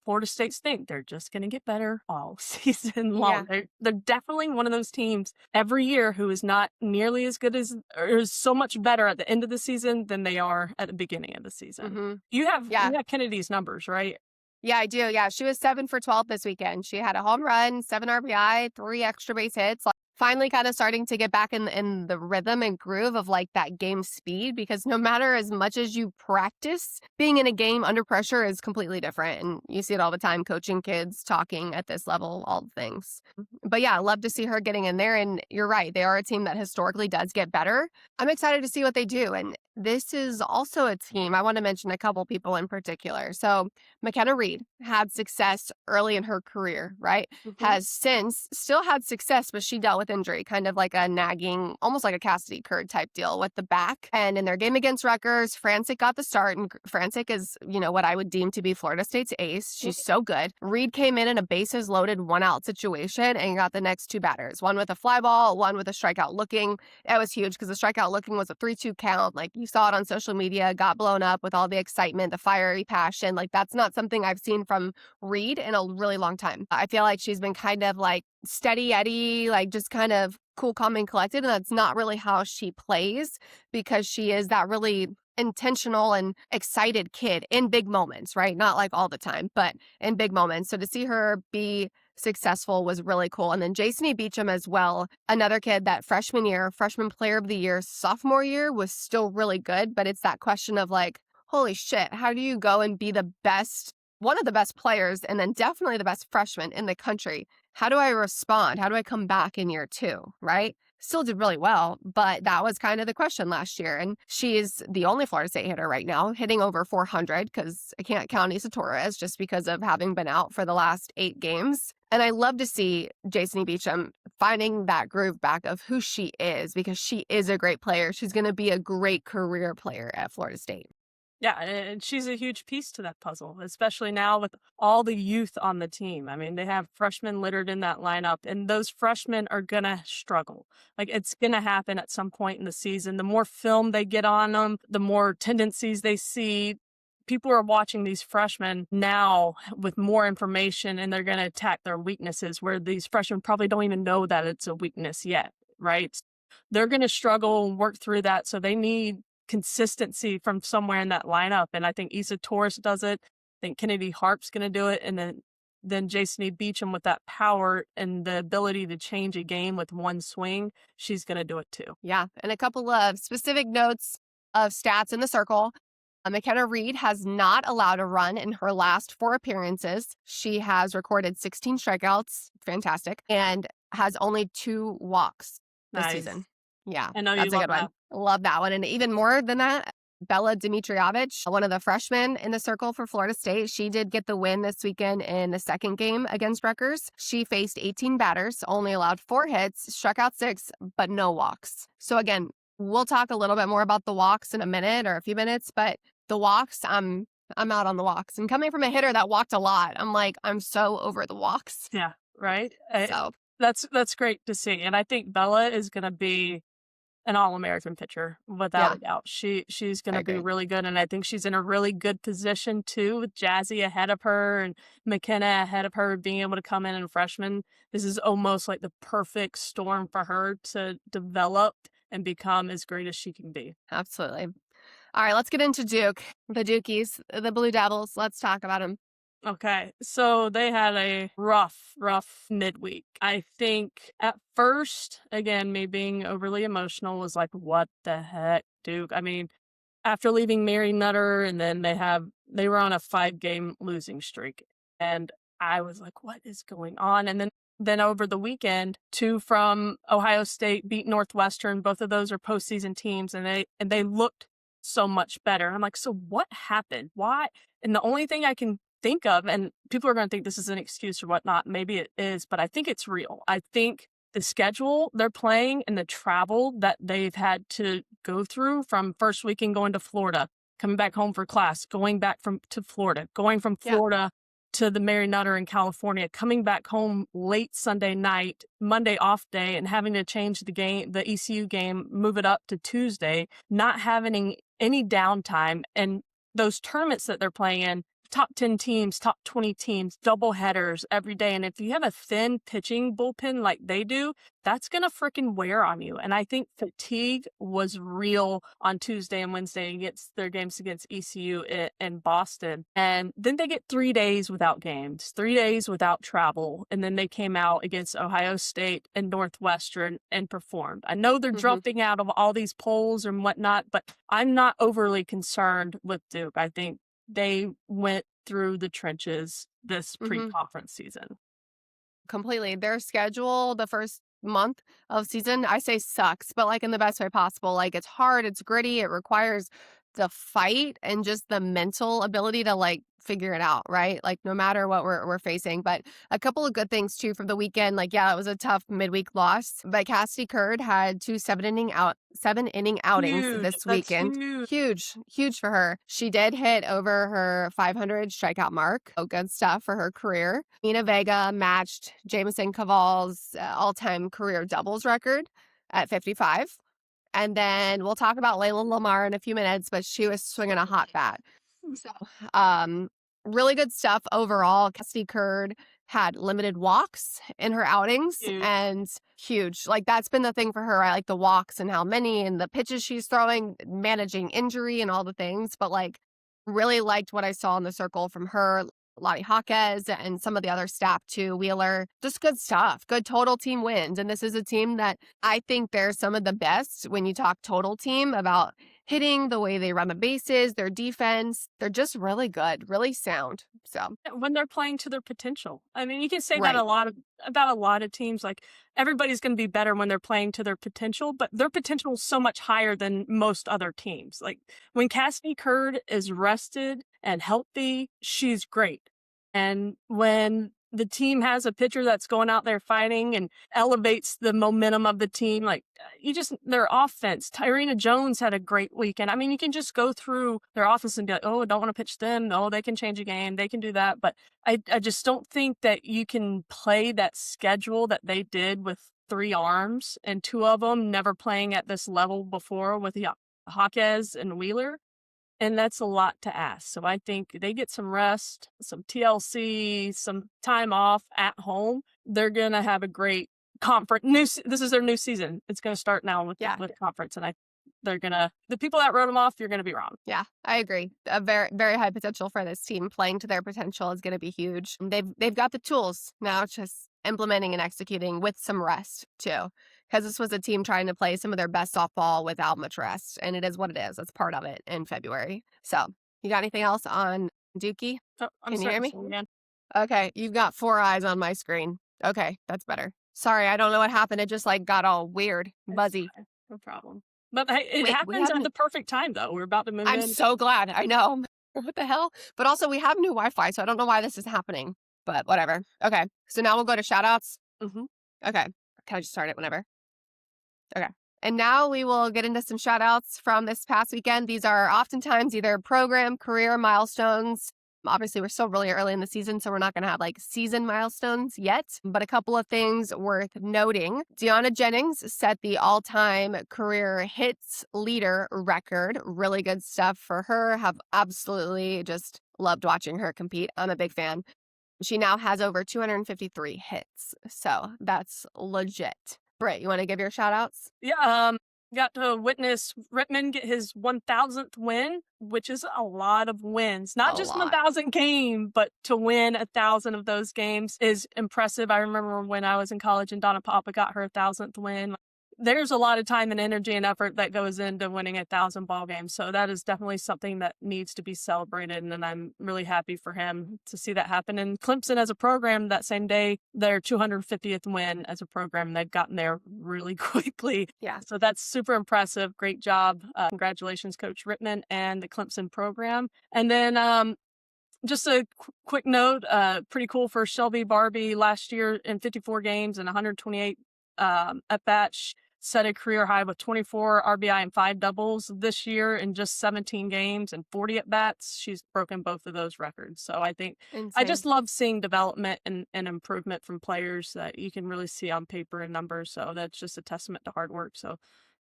Florida State's thing. They're just going to get better all season long. Yeah. They're definitely one of those teams every year who is not nearly as good as, or is so much better at the end of the season than they are at the beginning of the season. You have Kennedy's numbers, right? Yeah, I do. Yeah, she was 7 for 12 this weekend. She had a home run, 7 RBI, 3 extra base hits. Finally kind of starting to get back in the rhythm and groove of like that game speed, because no matter as much as you practice, being in a game under pressure is completely different. And you see it all the time, coaching kids, talking at this level, all the things. But yeah, I love to see her getting in there. And you're right, they are a team that historically does get better. I'm excited to see what they do. And This is also a team. I want to mention a couple people in particular. So, McKenna Reed had success early in her career, right? Mhm. Has since still had success, but she dealt with injury, kind of like a nagging, almost like a Cassidy Curd type deal with the back. And in their game against Rutgers, Frantic got the start, and Frantic is, what I would deem to be Florida State's ace. She's so good. Reed came in a bases loaded 1-out situation and got the next two batters, one with a fly ball, one with a strikeout looking. It was huge because the strikeout looking was a 3-2 count. Like, you saw it on social media, got blown up with all the excitement, the fiery passion. Like, that's not something I've seen from Reed in a really long time. I feel like she's been kind of like steady Eddie, like just kind of cool, calm, and collected. And that's not really how she plays, because she is that really intentional and excited kid in big moments, right? Not like all the time, but in big moments. So to see her be successful was really cool. And then Jason Beecham as well, another kid that freshman year, freshman player of the year, sophomore year was still really good. But it's that question of like, holy shit, how do you go and be the best, one of the best players, and then definitely the best freshman in the country? How do I respond? How do I come back in year two, right? Still did really well, but that was kind of the question last year. And she is the only Florida State hitter right now, hitting over 400, because I can't count Issa Torres just because of having been out for the last 8 games. And I love to see Jason Beecham finding that groove back of who she is, because she is a great player. She's going to be a great career player at Florida State. Yeah, and she's a huge piece to that puzzle, especially now with all the youth on the team. I mean, they have freshmen littered in that lineup, and those freshmen are going to struggle. Like, it's going to happen at some point in the season. The more film they get on them, the more tendencies they see. People are watching these freshmen now with more information, and they're going to attack their weaknesses, where these freshmen probably don't even know that it's a weakness yet, right? They're going to struggle and work through that, so they need consistency from somewhere in that lineup. And I think Issa Torres does it. I think Kennedy Harp's going to do it. And then Jason Beecham, with that power and the ability to change a game with one swing, she's going to do it too. Yeah. And a couple of specific notes of stats in the circle. McKenna Reed has not allowed a run in her last 4 appearances. She has recorded 16 strikeouts. Fantastic. And has only 2 walks this season. Yeah, I know that's you a love good one. that. Love that one. And even more than that, Bella Dimitrievich, one of the freshmen in the circle for Florida State, she did get the win this weekend in the second game against Rutgers. She faced 18 batters, only allowed 4 hits, struck out 6, but no walks. So again, we'll talk a little bit more about the walks in a minute or a few minutes, but the walks, I'm out on the walks. And coming from a hitter that walked a lot, I'm like, I'm so over the walks. Yeah, right. So That's great to see. And I think Bella is going to be an All-American pitcher, without a doubt. She's going to be really good, and I think she's in a really good position too, with Jazzy ahead of her and McKenna ahead of her, being able to come in freshman. This is almost like the perfect storm for her to develop and become as great as she can be. Absolutely. All right, let's get into Duke. The Dukies, the Blue Devils. Let's talk about them. Okay, so they had a rough midweek. I think at first, again, me being overly emotional, was like, what the heck, Duke? I mean, after leaving Mary Nutter, and then they were on a 5-game losing streak. And I was like, what is going on? And then over the weekend, 2 from Ohio State beat Northwestern. Both of those are postseason teams, and they looked so much better. I'm like, so what happened? Why? And the only thing I can think of, and people are going to think this is an excuse or whatnot, maybe it is, but I think it's real. I think the schedule they're playing and the travel that they've had to go through, from first weekend going to Florida, coming back home for class, going back to Florida, going from Florida to the Mary Nutter in California, coming back home late Sunday night, Monday off day, and having to change the ECU game, move it up to Tuesday, not having any downtime, and those tournaments that they're playing in, top 10 teams, top 20 teams, double headers every day. And if you have a thin pitching bullpen like they do, that's going to freaking wear on you. And I think fatigue was real on Tuesday and Wednesday against their games against ECU in Boston. And then they get 3 days without games, 3 days without travel. And then they came out against Ohio State and Northwestern and performed. I know they're dropping out of all these polls and whatnot, but I'm not overly concerned with Duke. I think they went through the trenches this pre-conference season. Completely. Their schedule, the first month of season. I say sucks, but like in the best way possible. Like it's hard, it's gritty, it requires the fight and just the mental ability to like figure it out, right? Like no matter what we're facing. But a couple of good things too from the weekend. Like, yeah, it was a tough midweek loss, but Cassidy Curd had two 7-inning outings Huge. this That's weekend. huge. Huge for her. She did hit over her 500 strikeout mark. Oh, good stuff for her career. Nina Vega matched Jameson Caval's all-time career doubles record at 55. And then we'll talk about Layla Lamar in a few minutes, but she was swinging a hot bat. So, really good stuff overall. Cassidy Curd had limited walks in her outings Huge. and huge. Like that's been the thing for her. I like the walks and how many and the pitches she's throwing, managing injury and all the things. But like really liked what I saw in the circle from her, Lottie Jaquez, and some of the other staff too. Wheeler, just good stuff. Good total team wins. And this is a team that I think they're some of the best when you talk total team about hitting, the way they run the bases, their defense. They're just really good, really sound. So When they're playing to their potential. I mean, you can say that right. about a lot of teams. Like everybody's going to be better when they're playing to their potential, but their potential is so much higher than most other teams. Like when Cassidy Curd is rested and healthy, she's great. And when the team has a pitcher that's going out there fighting and elevates the momentum of the team, like their offense. Tyrena Jones had a great weekend. I mean, you can just go through their offense and be like, oh, I don't want to pitch them. Oh, they can change a game. They can do that. But I just don't think that you can play that schedule that they did with 3 arms and 2 of them never playing at this level before with Jaquez and Wheeler. And that's a lot to ask. So I think they get some rest, some TLC, some time off at home. They're going to have a great conference. This is their new season. It's going to start now with conference. And the people that wrote them off, you're going to be wrong. Yeah, I agree. A very, very high potential for this team. Playing to their potential is going to be huge. They've got the tools now, just implementing and executing with some rest too. Because this was a team trying to play some of their best softball without much rest. And it is what it is. It's part of it in February. So you got anything else on Dookie? Oh, Can you hear me? Again. Okay, you've got 4 eyes on my screen. Okay, that's better. Sorry, I don't know what happened. It just like got all weird, buzzy. No problem. But hey, it happens at the perfect time, though. We're about to move in. I'm so glad. I know. What the hell? But also, we have new Wi-Fi, so I don't know why this is happening. But whatever. Okay, so now we'll go to shout-outs. Mm-hmm. Okay, can I just start it whenever? Okay. And now we will get into some shout-outs from this past weekend. These are oftentimes either program, career milestones. Obviously, we're still really early in the season, so we're not going to have like season milestones yet. But a couple of things worth noting. Deanna Jennings set the all-time career hits leader record. Really good stuff for her. Have absolutely just loved watching her compete. I'm a big fan. She now has over 253 hits. So that's legit. Britt, you want to give your shout-outs? Yeah, got to witness Rittman get his 1,000th win, which is a lot of wins. Not just 1,000 game, but to win 1,000 of those games is impressive. I remember when I was in college and Donna Papa got her 1,000th win. There's a lot of time and energy and effort that goes into winning 1,000 ball games. So that is definitely something that needs to be celebrated. And I'm really happy for him to see that happen. And Clemson as a program that same day, their 250th win as a program, they've gotten there really quickly. Yeah. So that's super impressive. Great job. Congratulations, Coach Rittman and the Clemson program. And then, just a quick note, pretty cool for Shelby Barbie last year in 54 games and 128 at-bats. Set a career high with 24 RBI and 5 doubles this year in just 17 games and 40 at-bats. She's broken both of those records. So I think I just love seeing development and improvement from players that you can really see on paper and numbers. So that's just a testament to hard work. So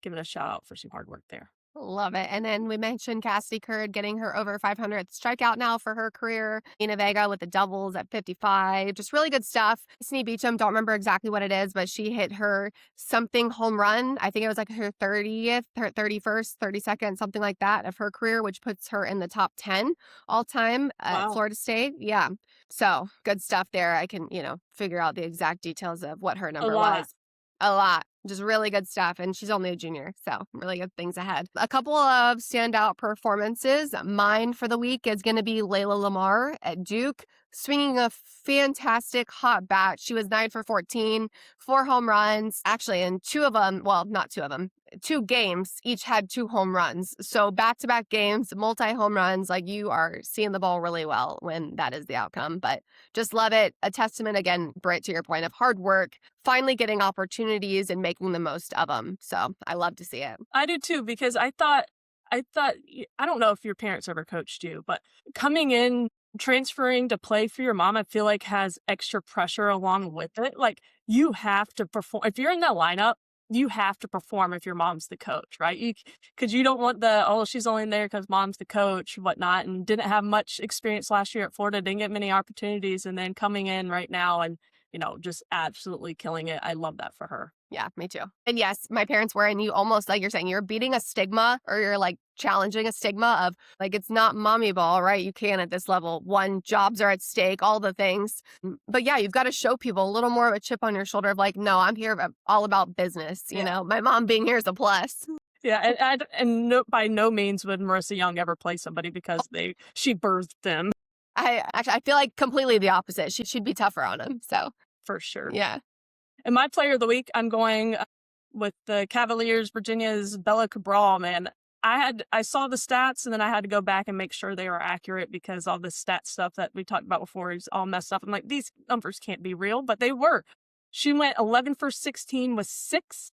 giving a shout out for some hard work there. Love it. And then we mentioned Cassidy Curd getting her over 500th strikeout now for her career. Nina Vega with the doubles at 55. Just really good stuff. Sydney Beecham, don't remember exactly what it is, but she hit her something home run. I think it was like her 30th, her 31st, 32nd, something like that of her career, which puts her in the top 10 all time at Florida State. Yeah. So good stuff there. I can, figure out the exact details of what her number was. A lot. Just really good stuff. And she's only a junior, so really good things ahead. A couple of standout performances. Mine for the week is going to be Layla Lamar at Duke. swinging a fantastic hot bat. She was 9 for 14, 4 home runs. Actually, and two of them, well, not two of them, 2 games each had 2 home runs. So back-to-back games, multi-home runs, like you are seeing the ball really well when that is the outcome. But just love it. A testament, again, Britt, to your point of hard work, finally getting opportunities and making the most of them. So I love to see it. I do too, because I thought, I don't know if your parents ever coached you, but coming in, transferring to play for your mom, I feel like has extra pressure along with it. Like you have to perform. If you're in that lineup, you have to perform if your mom's the coach, right? Because you don't want she's only there because mom's the coach, whatnot, and didn't have much experience last year at Florida, didn't get many opportunities, and then coming in right now and, just absolutely killing it. I love that for her. Yeah, me too. And yes, my parents were, and you almost, like you're saying, you're beating a stigma, or you're like challenging a stigma of like, it's not mommy ball, right? You can't at this level. One, jobs are at stake, all the things. But yeah, you've got to show people a little more of a chip on your shoulder of like, no, I'm here all about business. You know, my mom being here is a plus. Yeah, and by no means would Marissa Young ever play somebody because she birthed them. I feel like completely the opposite. She'd be tougher on them. So for sure. Yeah. And my player of the week, I'm going with the Cavaliers, Virginia's Bella Cabral, man. I saw the stats and then I had to go back and make sure they were accurate because all the stat stuff that we talked about before is all messed up. I'm like, these numbers can't be real, but they were. She went 11 for 16 with six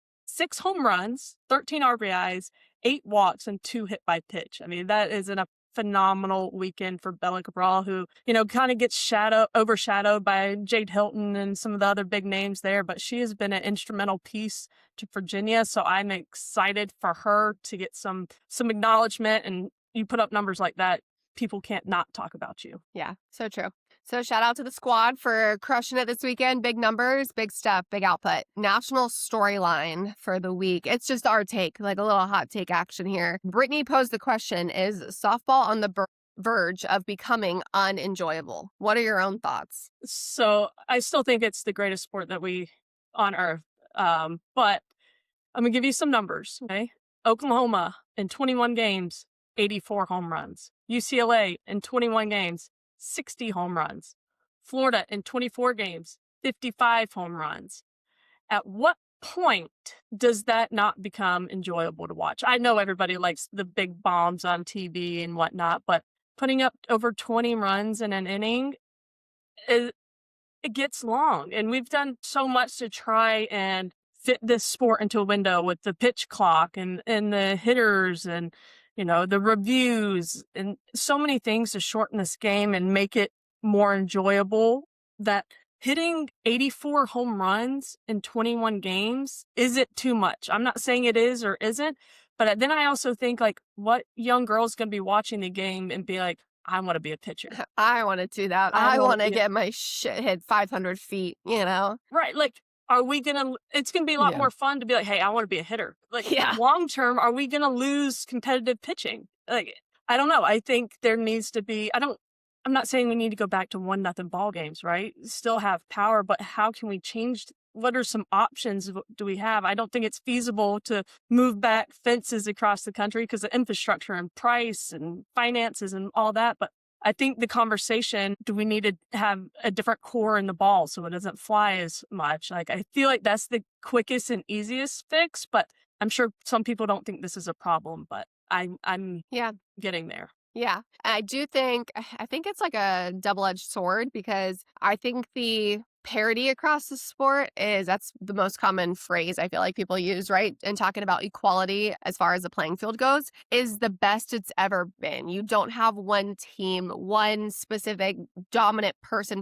home runs, 13 RBIs, 8 walks, and 2 hit by pitch. I mean, that is a phenomenal weekend for Bella Cabral, who, kind of gets overshadowed by Jade Hilton and some of the other big names there, but she has been an instrumental piece to Virginia. So I'm excited for her to get some acknowledgement, and you put up numbers like that, people can't not talk about you. Yeah, so true. So shout out to the squad for crushing it this weekend. Big numbers, big stuff, big output. National storyline for the week. It's just our take, like a little hot take action here. Brittany posed the question, is softball on the verge of becoming unenjoyable? What are your own thoughts? So I still think it's the greatest sport that we on earth. But I'm going to give you some numbers, okay? Oklahoma in 21 games, 84 home runs. UCLA in 21 games, 60 home runs. Florida in 24 games, 55 home runs. At what point does that not become enjoyable to watch? I know everybody likes the big bombs on TV and whatnot, but putting up over 20 runs in an inning, it gets long. And we've done so much to try and fit this sport into a window with the pitch clock and the hitters and the reviews and so many things to shorten this game and make it more enjoyable, that hitting 84 home runs in 21 games, is it too much? I'm not saying it is or isn't, but then I also think, like, what young girl's going to be watching the game and be like, I want to be a pitcher. I want to do that. I want to get my shit hit 500 feet, Right. Like, it's going to be a lot more fun to be like, hey, I want to be a hitter. Like, long term, are we going to lose competitive pitching? Like, I don't know. I think there needs to be, I'm not saying we need to go back to 1-0 ball games, right? Still have power, but how can we change? What are some options do we have? I don't think it's feasible to move back fences across the country because of infrastructure and price and finances and all that. But I think the conversation, do we need to have a different core in the ball so it doesn't fly as much? Like, I feel like that's the quickest and easiest fix, but I'm sure some people don't think this is a problem, but I'm getting there. Yeah, I think it's like a double-edged sword, because I think the parity across the sport that's the most common phrase I feel like people use, right? And talking about equality as far as the playing field goes is the best it's ever been. You don't have one team, one specific dominant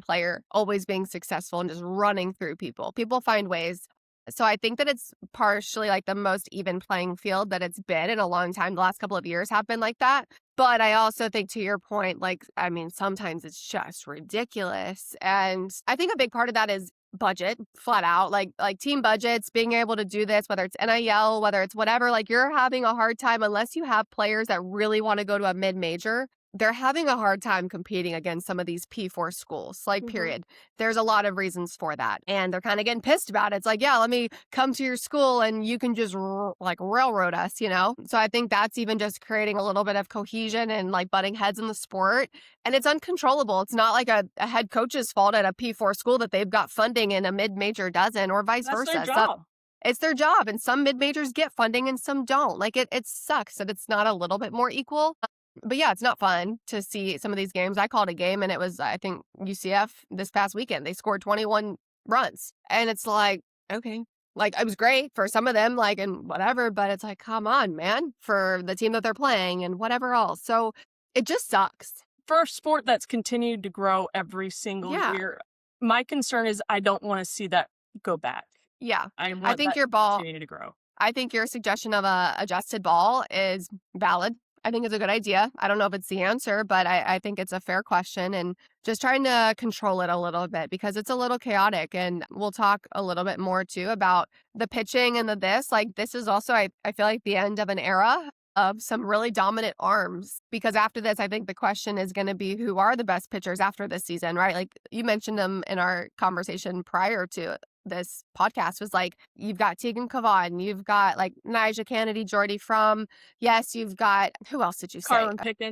player always being successful and just running through people. People find ways. So I think that it's partially like the most even playing field that it's been in a long time. The last couple of years have been like that. But I also think, to your point, like, I mean, sometimes it's just ridiculous. And I think a big part of that is budget, flat out, like team budgets, being able to do this, whether it's NIL, whether it's whatever, like, you're having a hard time unless you have players that really want to go to a mid-major. they're having a hard time competing against some of these P4 schools, like, period. There's a lot of reasons for that, and they're kind of getting pissed about it. It's like, yeah, let me come to your school and you can just like railroad us, you know? So I think that's even just creating a little bit of cohesion and like butting heads in the sport. And it's uncontrollable. It's not like a head coach's fault at a P4 school that they've got funding and a mid-major doesn't, or vice versa. That's their job. It's their job, and some mid-majors get funding and some don't. Like, it sucks that it's not a little bit more equal. But yeah, it's not fun to see some of these games. I called a game, and it was, I think, UCF this past weekend. They scored 21 runs. And it's like, okay. Like, it was great for some of them, like, and whatever, but it's like, come on, man, for the team that they're playing and whatever else. So it just sucks. For a sport that's continued to grow every single year, my concern is I don't want to see that go back. Yeah. I think that your ball continue to grow. I think your suggestion of a adjusted ball is valid. I think it's a good idea. I don't know if it's the answer, but I think it's a fair question, and just trying to control it a little bit because it's a little chaotic. And we'll talk a little bit more too about the pitching and this. Like, this is also, I feel like, the end of an era of some really dominant arms, because after this, I think the question is going to be who are the best pitchers after this season, right? Like, you mentioned them in our conversation prior to this podcast, was like, you've got Tegan Kavan, you've got like Nyjah Kennedy, Jordy Fromm. Yes, you've got, who else did you say?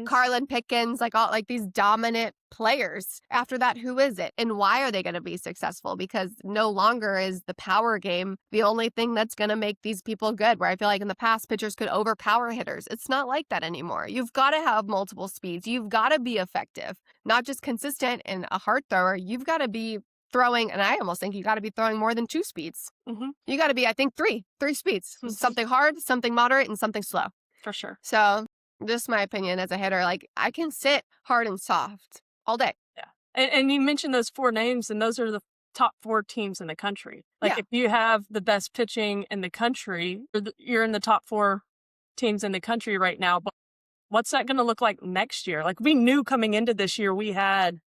Carlin Pickens, like all like these dominant players. After that, who is it? And why are they going to be successful? Because no longer is the power game the only thing that's going to make these people good, where I feel like in the past, pitchers could overpower hitters. It's not like that anymore. You've got to have multiple speeds. You've got to be effective, not just consistent and a hard thrower. You've got to be throwing, and I almost think you got to be throwing more than 2 speeds. You got to be, I think, three speeds. Something hard, something moderate, and something slow. For sure. So just my opinion as a hitter, like, I can sit hard and soft all day. Yeah. And you mentioned those 4 names, and those are the top 4 teams in the country. Like, if you have the best pitching in the country, you're in the top 4 teams in the country right now. But what's that going to look like next year? Like, we knew coming into this year, we had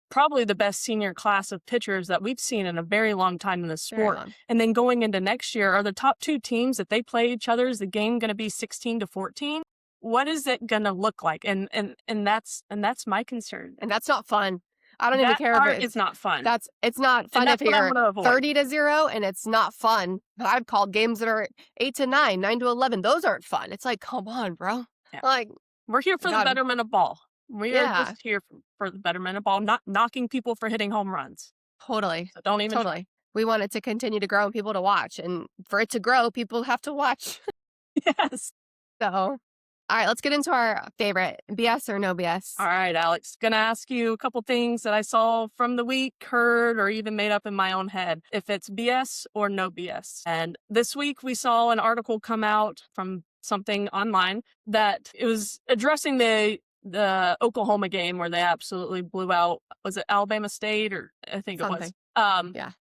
probably the best senior class of pitchers that we've seen in a very long time in the sport. And then going into next year, are the top 2 teams, if they play each other, is the game going to be 16-14? What is it going to look like? And that's my concern. And that's not fun. I don't even care if it's not fun. It's not fun if you're 30-0, and it's not fun. I've called games that are 8-9, 9-11. Those aren't fun. It's like, come on, bro. Yeah. Like, we're here for the betterment of ball. We are just here for the betterment of ball, not knocking people for hitting home runs. Totally. So don't even. Totally. We want it to continue to grow and people to watch. And for it to grow, people have to watch. Yes. So, all right, let's get into our favorite, BS or no BS. All right, Alex. Going to ask you a couple things that I saw from the week, heard, or even made up in my own head. If it's BS or no BS. And this week we saw an article come out from something online that it was addressing the Oklahoma game where they absolutely blew out, was it Alabama State, or I think it was. Yeah.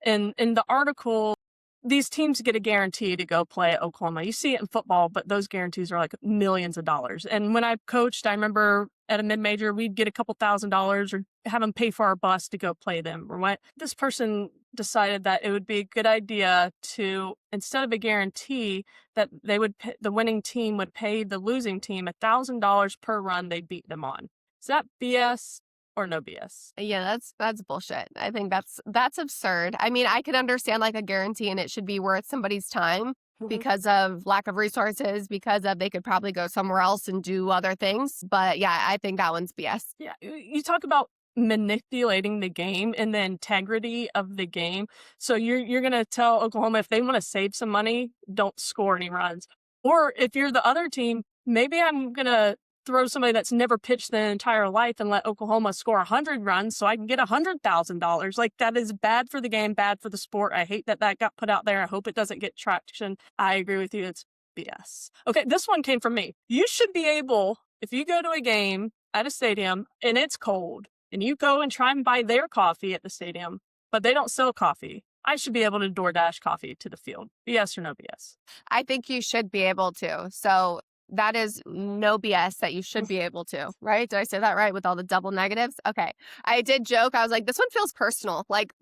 In the article, these teams get a guarantee to go play at Oklahoma. You see it in football, but those guarantees are like millions of dollars. And when I coached, I remember at a mid-major, we'd get a couple $1,000s or have them pay for our bus to go play them. Or what? This person decided that it would be a good idea to, instead of a guarantee, that they would the winning team would pay the losing team $1,000 per run they beat them on. Is that BS or no BS? Yeah, that's bullshit. I think that's absurd. I mean, I could understand like a guarantee and it should be worth somebody's time because of lack of resources, because of they could probably go somewhere else and do other things. But yeah, I think that one's BS. Yeah, you talk about manipulating the game and the integrity of the game. So you're going to tell Oklahoma if they want to save some money, don't score any runs. Or if you're the other team, maybe I'm going to throw somebody that's never pitched their entire life and let Oklahoma score 100 runs so I can get $100,000. Like, that is bad for the game, bad for the sport. I hate that got put out there. I hope it doesn't get traction. I agree with you. It's BS. Okay, this one came from me. You should be able, if you go to a game at a stadium and it's cold, and you go and try and buy their coffee at the stadium, but they don't sell coffee, I should be able to DoorDash coffee to the field. BS or no BS? I think you should be able to. So that is no BS that you should be able to, right? Did I say that right with all the double negatives? Okay. I did joke. I was like, this one feels personal. Like,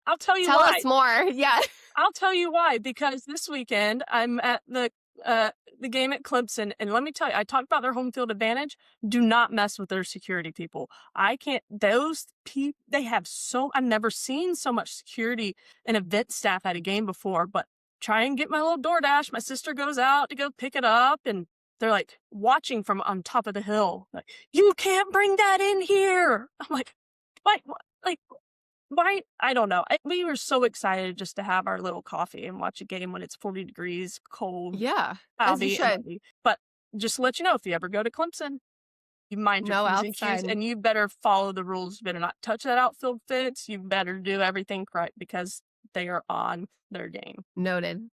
I'll tell you why. Tell us more. Yeah. I'll tell you why. Because this weekend I'm at the the game at Clemson, and let me tell you, I talked about their home field advantage. Do not mess with their security people. I can't, those people, they have I've never seen so much security and event staff at a game before, but try and get my little DoorDash. My sister goes out to go pick it up, and they're like watching from on top of the hill. Like, you can't bring that in here. I'm like, what? Like, why? I don't know. We were so excited just to have our little coffee and watch a game when it's 40 degrees, cold, Yeah, as you cloudy, and should. muggy. But just to let you know, if you ever go to Clemson, you mind your No P's and Q's, outside. and you better follow the rules. You better not touch that outfield fence. You better do everything correct because they are on their game. Noted.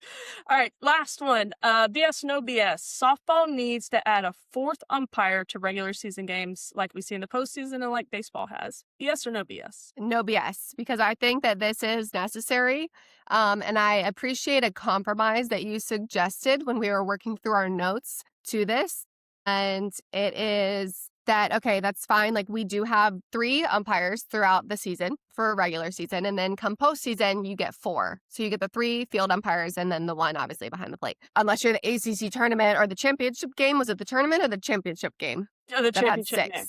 All right, last one. BS, no BS. Softball needs to add a fourth umpire to regular season games like we see in the postseason and like baseball has. BS or no BS? No BS, because I think that this is necessary. And I appreciate a compromise that you suggested when we were working through our notes to this. And it is that, okay, that's fine. Like, we do have 3 umpires throughout the season for a regular season. And then come postseason, you get 4. So you get the 3 field umpires and then the 1 obviously behind the plate. Unless you're the ACC tournament or the championship game. Was it the tournament or the championship game? Oh, the That had championship 6. game.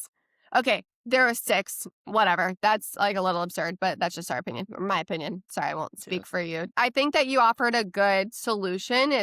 Okay, there are 6, whatever. That's like a little absurd, but that's just our opinion, or my opinion. Sorry, I won't speak for you. I think that you offered a good solution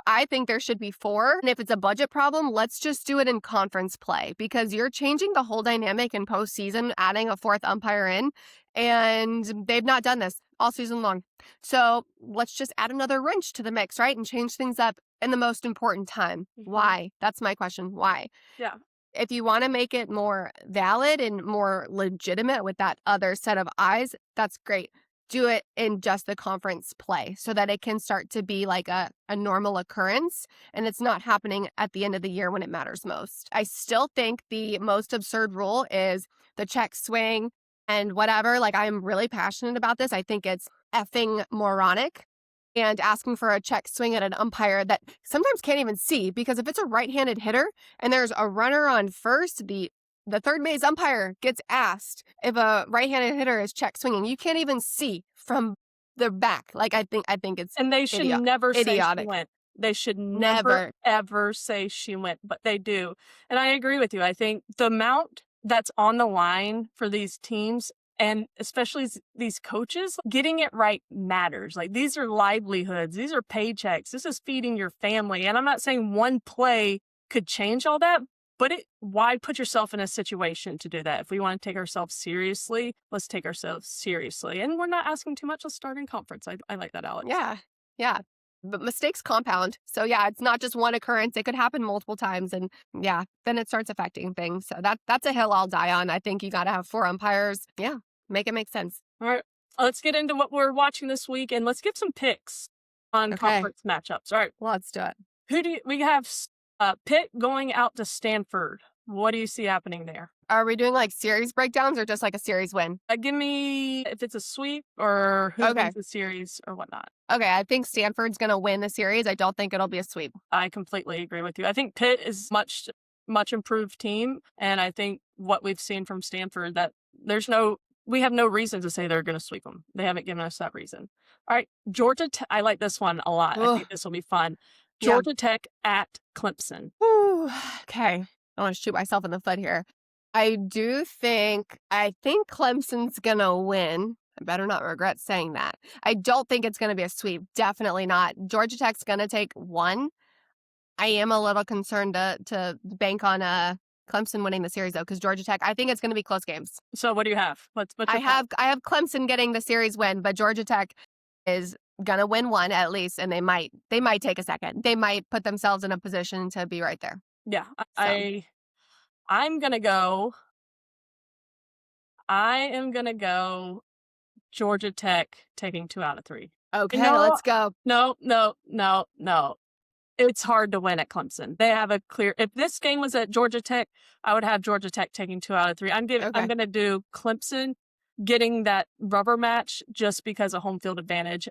I think there should be 4. And if it's a budget problem, let's just do it in conference play because you're changing the whole dynamic in postseason, adding a 4th umpire in, and they've not done this all season long. So let's just add another wrench to the mix, right? And change things up in the most important time. Mm-hmm. Why? That's my question. Why? Yeah. If you want to make it more valid and more legitimate with that other set of eyes, that's great. Do it in just the conference play so that it can start to be like a normal occurrence and it's not happening at the end of the year when it matters most. I still think the most absurd rule is the check swing and whatever. Like, I'm really passionate about this. I think it's effing moronic. And asking for a check swing at an umpire that sometimes can't even see, because if it's a right-handed hitter and there's a runner on first, the third base umpire gets asked if a right-handed hitter is check swinging. You can't even see from the back. Like, I think it's and they should never say idiotic. she went. They should never ever say she went, but they do. And I agree with you. I think the amount that's on the line for these teams, and especially these coaches, getting it right matters. Like, these are livelihoods. These are paychecks. This is feeding your family. And I'm not saying one play could change all that, but why put yourself in a situation to do that? If we want to take ourselves seriously, let's take ourselves seriously. And we're not asking too much. Let's start in conference. I like that, Alex. Yeah. But mistakes compound. So yeah, it's not just one occurrence. It could happen multiple times. And yeah, then it starts affecting things. So that's a hill I'll die on. I think you got to have 4 umpires. Yeah. Make it make sense. All right. Let's get into what we're watching this week, and let's give some picks on conference matchups. All right. Let's do it. We have Pitt going out to Stanford. What do you see happening there? Are we doing like series breakdowns or just like a series win? Give me if it's a sweep or who wins the series or whatnot. Okay, I think Stanford's going to win the series. I don't think it'll be a sweep. I completely agree with you. I think Pitt is much improved team, and I think what we've seen from Stanford, that we have no reason to say they're going to sweep them. They haven't given us that reason. All right, Georgia Tech. I like this one a lot. I think this will be fun. Georgia Tech at Clemson. Ooh, okay. I want to shoot myself in the foot here. I think Clemson's going to win. I better not regret saying that. I don't think it's going to be a sweep. Definitely not. Georgia Tech's going to take 1. I am a little concerned to bank on Clemson winning the series, though, because Georgia Tech, I think it's going to be close games. So what do you have? I have Clemson getting the series win, but Georgia Tech is going to win 1 at least, and they might take a second. They might put themselves in a position to be right there. Yeah, so. I'm going to go Georgia Tech taking 2 out of 3. Okay, let's go. No. It's hard to win at Clemson. They have if this game was at Georgia Tech, I would have Georgia Tech taking 2 out of 3. I'm going to do Clemson getting that rubber match just because of home field advantage.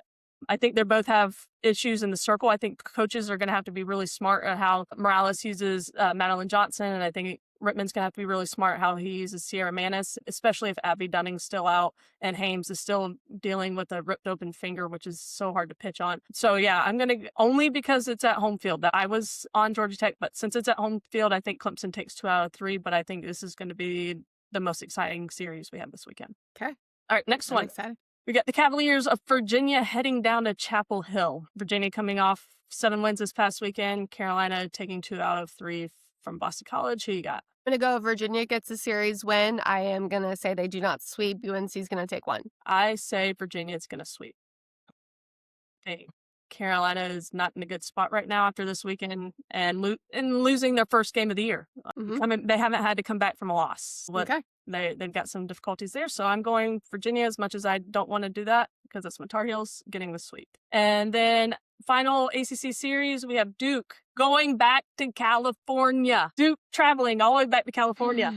I think they both have issues in the circle. I think coaches are going to have to be really smart at how Morales uses Madeline Johnson, and I think Rittman's going to have to be really smart how he uses Sierra Manis, especially if Abby Dunning's still out and Hames is still dealing with a ripped open finger, which is so hard to pitch on. So yeah, I'm going to, only because it's at home field, that I was on Georgia Tech, but since it's at home field, I think Clemson takes 2 out of 3, but I think this is going to be the most exciting series we have this weekend. Okay. All right, next I'm one. excited. We got the Cavaliers of Virginia heading down to Chapel Hill. Virginia coming off 7 wins this past weekend. Carolina taking 2 out of 3 from Boston College. Who you got? I'm going to go Virginia gets a series win. I am going to say they do not sweep. UNC's going to take 1. I say Virginia's going to sweep. Hey, Carolina is not in a good spot right now after this weekend and losing their first game of the year. They haven't had to come back from a loss. Okay. They've got some difficulties there, so I'm going Virginia as much as I don't want to do that because it's my Tar Heels getting the sweep. And then final ACC series, we have Duke going back to California. Duke traveling all the way back to California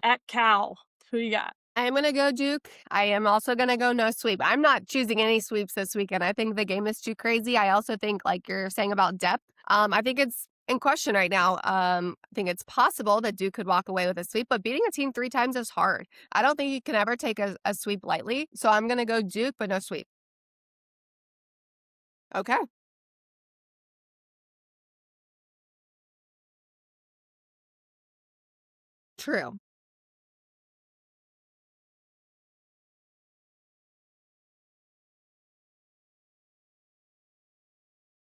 at Cal. Who you got? I'm going to go Duke. I am also going to go no sweep. I'm not choosing any sweeps this weekend. I think the game is too crazy. I also think, like you're saying about depth, I think it's in question right now. I think it's possible that Duke could walk away with a sweep, but beating a team 3 times is hard. I don't think you can ever take a sweep lightly. So I'm going to go Duke, but no sweep. Okay. True.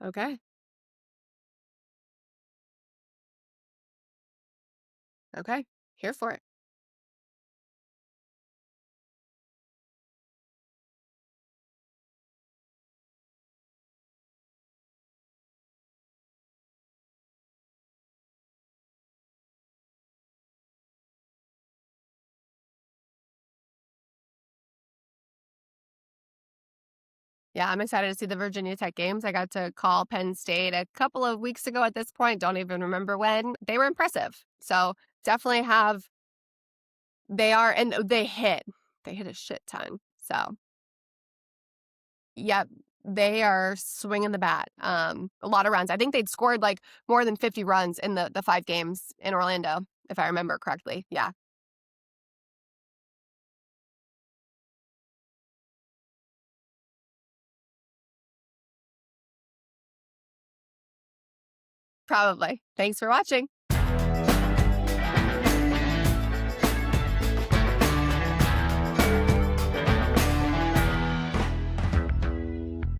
Okay. Okay. Here for it. Yeah, I'm excited to see the Virginia Tech games. I got to call Penn State a couple of weeks ago at this point. Don't even remember when. They were impressive. So definitely have, they are, and they hit a shit ton. So, yep, they are swinging the bat. A lot of runs. I think they'd scored like more than 50 runs in the 5 games in Orlando, if I remember correctly. Yeah. Probably. Thanks for watching.